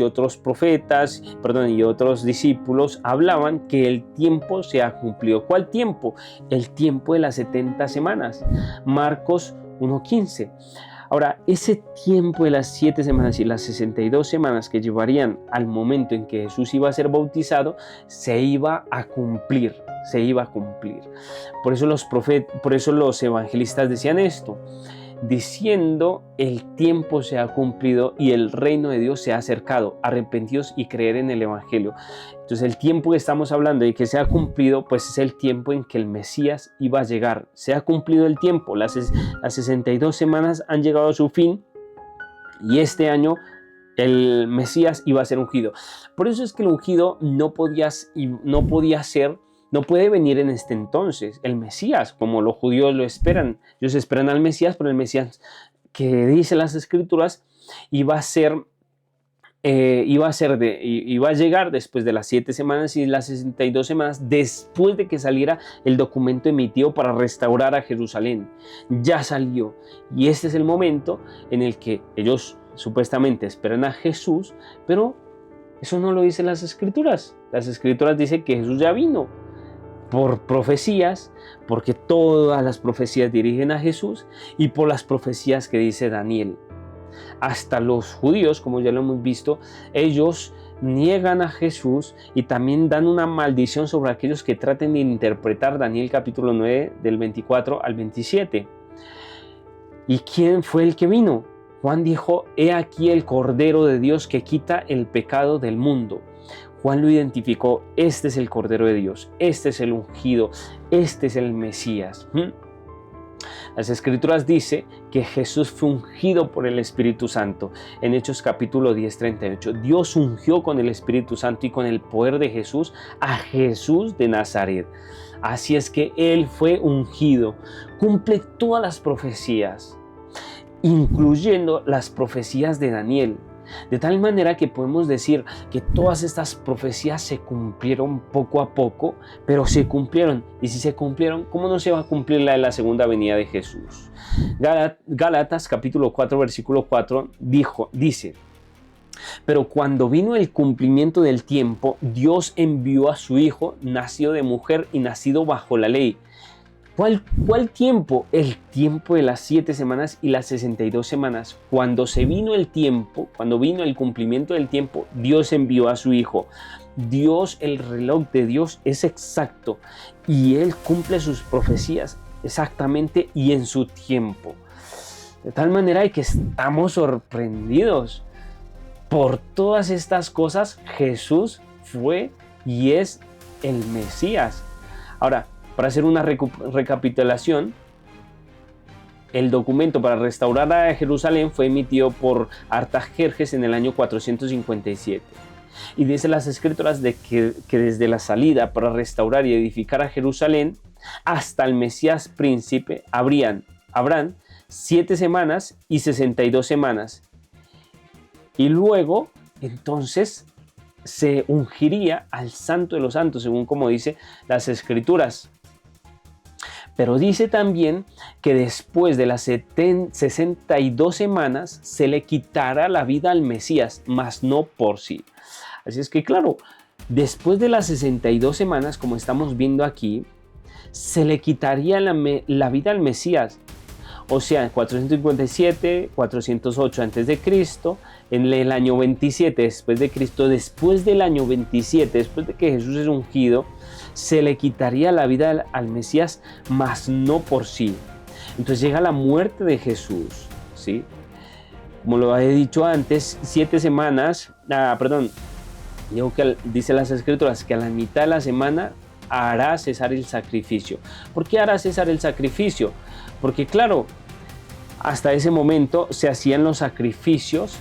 y otros profetas, y otros discípulos hablaban que el tiempo se ha cumplido. ¿Cuál tiempo? El tiempo de las 70 semanas. Marcos 1:15. Ahora, ese tiempo de las 7 semanas y las 62 semanas que llevarían al momento en que Jesús iba a ser bautizado, se iba a cumplir. Por eso los evangelistas decían esto, diciendo: el tiempo se ha cumplido y el reino de Dios se ha acercado, arrepentidos y creer en el evangelio. Entonces, el tiempo que estamos hablando de que se ha cumplido, pues es el tiempo en que el Mesías iba a llegar. Se ha cumplido el tiempo, las 62 semanas han llegado a su fin, y este año el Mesías iba a ser ungido. Por eso es que el ungido no puede venir en este entonces. El Mesías, como los judíos lo esperan, ellos esperan al Mesías, pero el Mesías que dice las escrituras iba a llegar después de las 7 semanas y las 62 semanas, después de que saliera el documento emitido para restaurar a Jerusalén. Ya salió, y este es el momento en el que ellos supuestamente esperan a Jesús, pero eso no lo dicen las escrituras. Las escrituras dicen que Jesús ya vino. por profecías, porque todas las profecías dirigen a Jesús, y por las profecías que dice Daniel. Hasta los judíos, como ya lo hemos visto, ellos niegan a Jesús y también dan una maldición sobre aquellos que traten de interpretar Daniel capítulo 9 del 24 al 27. ¿Y quién fue el que vino? Juan dijo: he aquí el Cordero de Dios que quita el pecado del mundo. Juan lo identificó: este es el Cordero de Dios, este es el ungido, este es el Mesías. Las Escrituras dicen que Jesús fue ungido por el Espíritu Santo. En Hechos capítulo 10, 38, Dios ungió con el Espíritu Santo y con el poder de Jesús a Jesús de Nazaret. Así es que Él fue ungido, cumple todas las profecías, incluyendo las profecías de Daniel. De tal manera que podemos decir que todas estas profecías se cumplieron poco a poco, pero se cumplieron. Y si se cumplieron, ¿cómo no se va a cumplir la de la segunda venida de Jesús? Gálatas capítulo 4, versículo 4 dice: pero cuando vino el cumplimiento del tiempo, Dios envió a su Hijo, nacido de mujer y nacido bajo la ley. ¿Cuál tiempo? El tiempo de las 7 semanas y las 62 semanas. Cuando vino el cumplimiento del tiempo, Dios envió a su Hijo. Dios, el reloj de Dios es exacto y Él cumple sus profecías exactamente y en su tiempo. De tal manera que estamos sorprendidos por todas estas cosas. Jesús fue y es el Mesías. Ahora, para hacer una recapitulación, el documento para restaurar a Jerusalén fue emitido por Artajerjes en el año 457. Y dice las Escrituras de que desde la salida para restaurar y edificar a Jerusalén hasta el Mesías príncipe habrán 7 semanas y 62 semanas. Y luego, entonces, se ungiría al Santo de los Santos, según como dice las Escrituras. Pero dice también que después de las 62 semanas se le quitará la vida al Mesías, mas no por sí. Así es que claro, después de las 62 semanas, como estamos viendo aquí, se le quitaría la vida al Mesías. O sea, en 457, 408 a.C., en el año 27 después de Cristo, después del año 27, después de que Jesús es ungido, se le quitaría la vida al Mesías, mas no por sí. Entonces llega la muerte de Jesús, ¿sí? Como lo he dicho antes, 7 semanas, digo que dice las Escrituras que a la mitad de la semana hará cesar el sacrificio. ¿Por qué hará cesar el sacrificio? Porque claro, hasta ese momento se hacían los sacrificios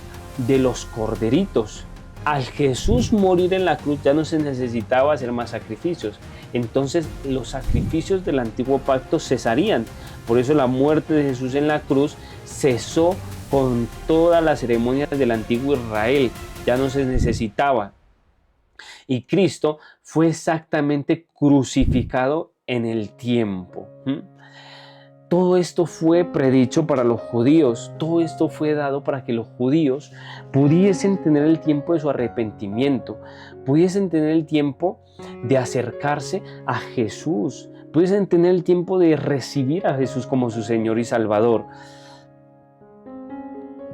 de los corderitos. Al Jesús morir en la cruz ya no se necesitaba hacer más sacrificios. Entonces los sacrificios del antiguo pacto cesarían. Por eso la muerte de Jesús en la cruz cesó con todas las ceremonias del antiguo Israel. Ya no se necesitaba. Y Cristo fue exactamente crucificado en el tiempo. Todo esto fue predicho para los judíos, todo esto fue dado para que los judíos pudiesen tener el tiempo de su arrepentimiento, pudiesen tener el tiempo de acercarse a Jesús, pudiesen tener el tiempo de recibir a Jesús como su Señor y Salvador.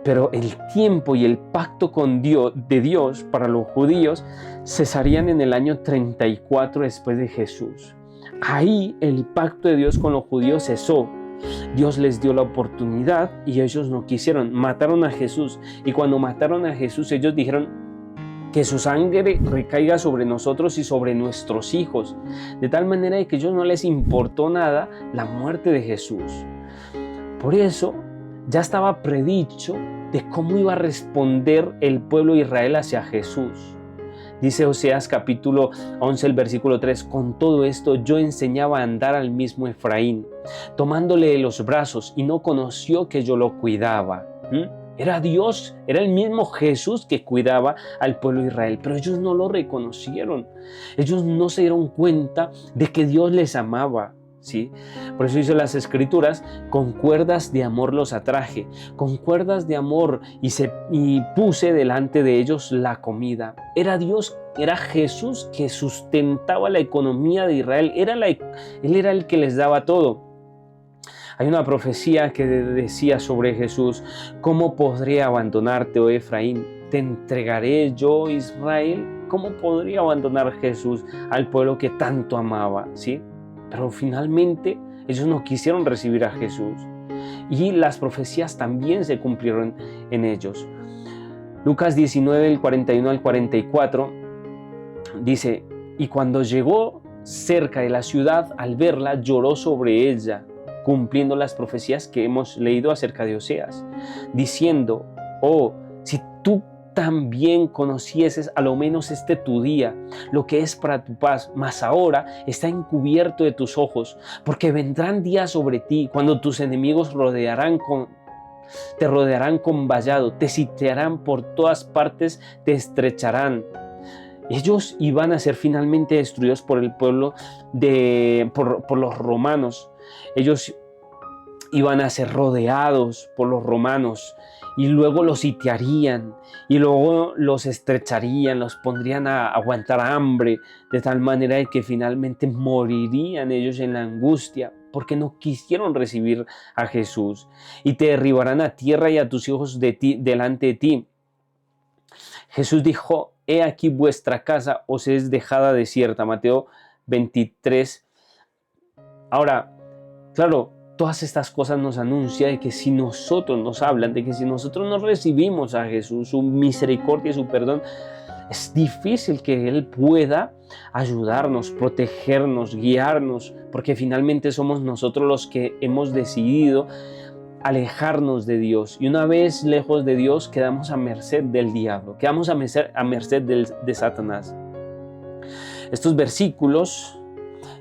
Pero el tiempo y el pacto de Dios para los judíos cesarían en el año 34 después de Jesús. Ahí el pacto de Dios con los judíos cesó. Dios les dio la oportunidad y ellos no quisieron, mataron a Jesús. Y cuando mataron a Jesús, ellos dijeron: que su sangre recaiga sobre nosotros y sobre nuestros hijos. De tal manera que a ellos no les importó nada la muerte de Jesús. Por eso ya estaba predicho de cómo iba a responder el pueblo de Israel hacia Jesús. Dice Oseas capítulo 11, el versículo 3, con todo esto yo enseñaba a andar al mismo Efraín, tomándole de los brazos, y no conoció que yo lo cuidaba. Era Dios, era el mismo Jesús que cuidaba al pueblo de Israel, pero ellos no lo reconocieron. Ellos no se dieron cuenta de que Dios les amaba. ¿sí? Por eso dice las Escrituras, con cuerdas de amor los atraje, con cuerdas de amor y puse delante de ellos la comida. Era Dios, era Jesús que sustentaba la economía de Israel, Él era el que les daba todo. Hay una profecía que decía sobre Jesús: ¿cómo podré abandonarte, oh Efraín? ¿Te entregaré yo, Israel? ¿Cómo podría abandonar Jesús al pueblo que tanto amaba? ¿Sí? Pero finalmente ellos no quisieron recibir a Jesús. Y las profecías también se cumplieron en ellos. Lucas 19, el 41 al 44, dice: y cuando llegó cerca de la ciudad, al verla, lloró sobre ella, cumpliendo las profecías que hemos leído acerca de Oseas, diciendo: oh, si tú también conocieses a lo menos este tu día, lo que es para tu paz, mas ahora está encubierto de tus ojos, porque vendrán días sobre ti cuando tus enemigos te rodearán con vallado, te sitiarán por todas partes, te estrecharán. Ellos iban a ser finalmente destruidos por el pueblo, por los romanos. Ellos iban a ser rodeados por los romanos y luego los sitiarían y luego los estrecharían, los pondrían a aguantar hambre, de tal manera de que finalmente morirían ellos en la angustia porque no quisieron recibir a Jesús, y te derribarán a tierra y a tus hijos delante de ti. Jesús dijo: he aquí vuestra casa os es dejada desierta. Mateo 23. Ahora, claro, todas estas cosas nos anuncian de que si nosotros nos hablan, de que si nosotros no recibimos a Jesús, su misericordia y su perdón, es difícil que Él pueda ayudarnos, protegernos, guiarnos, porque finalmente somos nosotros los que hemos decidido alejarnos de Dios. Y una vez lejos de Dios, quedamos a merced del diablo, quedamos a merced de Satanás. Estos versículos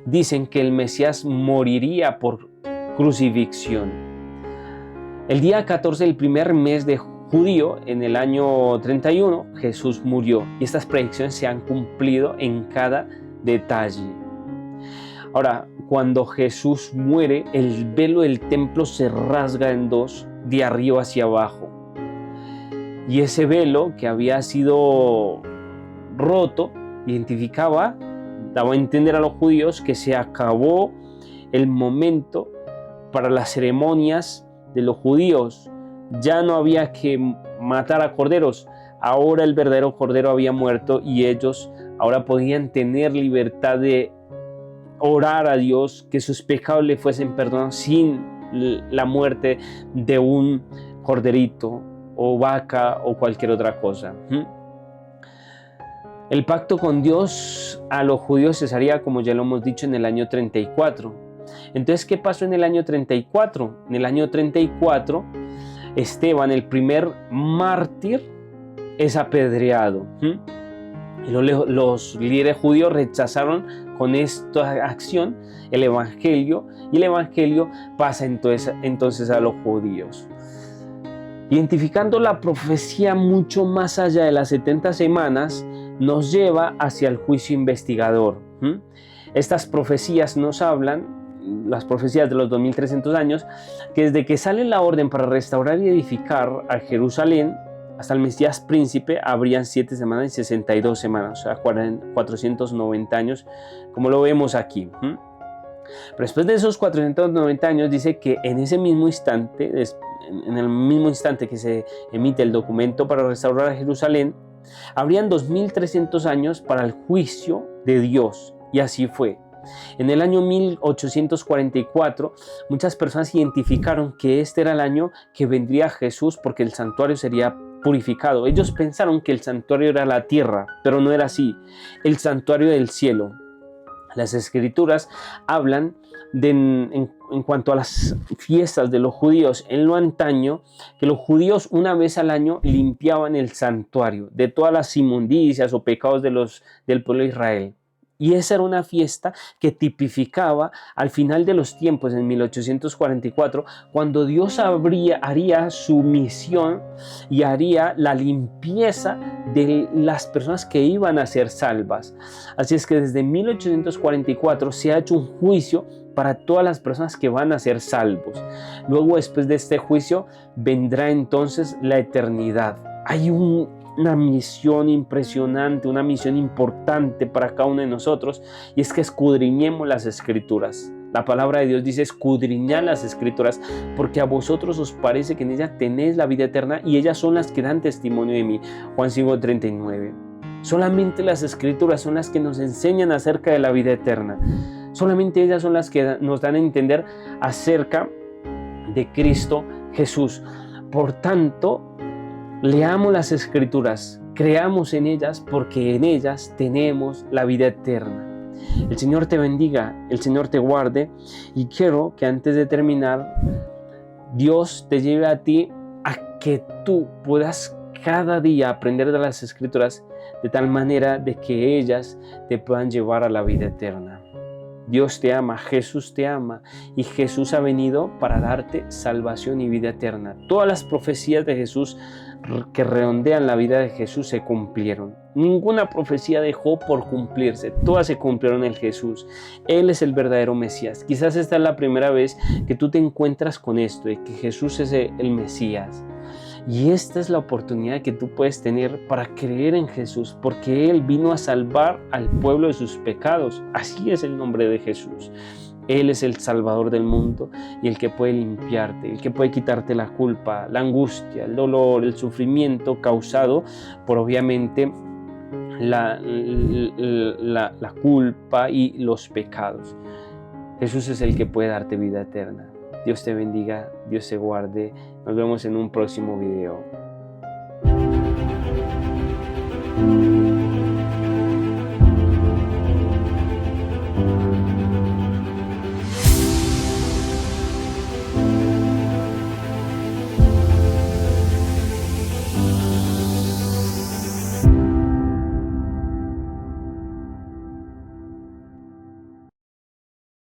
dicen que el Mesías moriría por crucifixión. El día 14 del primer mes de judío, en el año 31, Jesús murió, y estas predicciones se han cumplido en cada detalle. Ahora, cuando Jesús muere, el velo del templo se rasga en dos, de arriba hacia abajo. Y ese velo que había sido roto, daba a entender a los judíos que se acabó el momento para las ceremonias de los judíos. Ya no había que matar a corderos. Ahora el verdadero cordero había muerto y ellos ahora podían tener libertad de orar a Dios, que sus pecados le fuesen perdonados sin la muerte de un corderito o vaca o cualquier otra cosa. El pacto con Dios a los judíos cesaría, como ya lo hemos dicho, en el año 34. Entonces, ¿qué pasó en el año 34? En el año 34, Esteban, el primer mártir, es apedreado. Y los líderes judíos rechazaron con esta acción el Evangelio, y el Evangelio pasa entonces a los judíos. Identificando la profecía mucho más allá de las 70 semanas, nos lleva hacia el juicio investigador. Estas profecías nos hablan, las profecías de los 2300 años, que desde que sale la orden para restaurar y edificar a Jerusalén hasta el Mesías príncipe habrían 7 semanas y 62 semanas, o sea, 490 años, como lo vemos aquí. Pero después de esos 490 años dice que en ese mismo instante, en el mismo instante que se emite el documento para restaurar a Jerusalén, habrían 2300 años para el juicio de Dios, y así fue. En el año 1844, muchas personas identificaron que este era el año que vendría Jesús, porque el santuario sería purificado. Ellos pensaron que el santuario era la tierra, pero no era así. El santuario del cielo. Las escrituras hablan en cuanto a las fiestas de los judíos en lo antaño, que los judíos una vez al año limpiaban el santuario de todas las inmundicias o pecados del pueblo de Israel. Y esa era una fiesta que tipificaba al final de los tiempos, en 1844, cuando Dios haría su misión y haría la limpieza de las personas que iban a ser salvas. Así es que desde 1844 se ha hecho un juicio para todas las personas que van a ser salvos. Luego, después de este juicio, vendrá entonces la eternidad. Hay una misión impresionante, una misión importante para cada uno de nosotros, y es que escudriñemos las Escrituras. La palabra de Dios dice: escudriñad las Escrituras, porque a vosotros os parece que en ellas tenéis la vida eterna, y ellas son las que dan testimonio de mí. Juan 5:39. Solamente las Escrituras son las que nos enseñan acerca de la vida eterna. Solamente ellas son las que nos dan a entender acerca de Cristo Jesús. Por tanto, leamos las Escrituras, creamos en ellas, porque en ellas tenemos la vida eterna. El Señor te bendiga, el Señor te guarde, y quiero que antes de terminar, Dios te lleve a ti a que tú puedas cada día aprender de las Escrituras de tal manera de que ellas te puedan llevar a la vida eterna. Dios te ama, Jesús te ama, y Jesús ha venido para darte salvación y vida eterna. Todas las profecías de Jesús que redondean la vida de Jesús se cumplieron. Ninguna profecía dejó por cumplirse, todas se cumplieron en Jesús. Él es el verdadero Mesías. Quizás esta es la primera vez que tú te encuentras con esto, de que Jesús es el Mesías. Y esta es la oportunidad que tú puedes tener para creer en Jesús, porque Él vino a salvar al pueblo de sus pecados. Así es el nombre de Jesús. Él es el Salvador del mundo y el que puede limpiarte, el que puede quitarte la culpa, la angustia, el dolor, el sufrimiento causado por obviamente la culpa y los pecados. Jesús es el que puede darte vida eterna. Dios te bendiga, Dios te guarde. Nos vemos en un próximo video.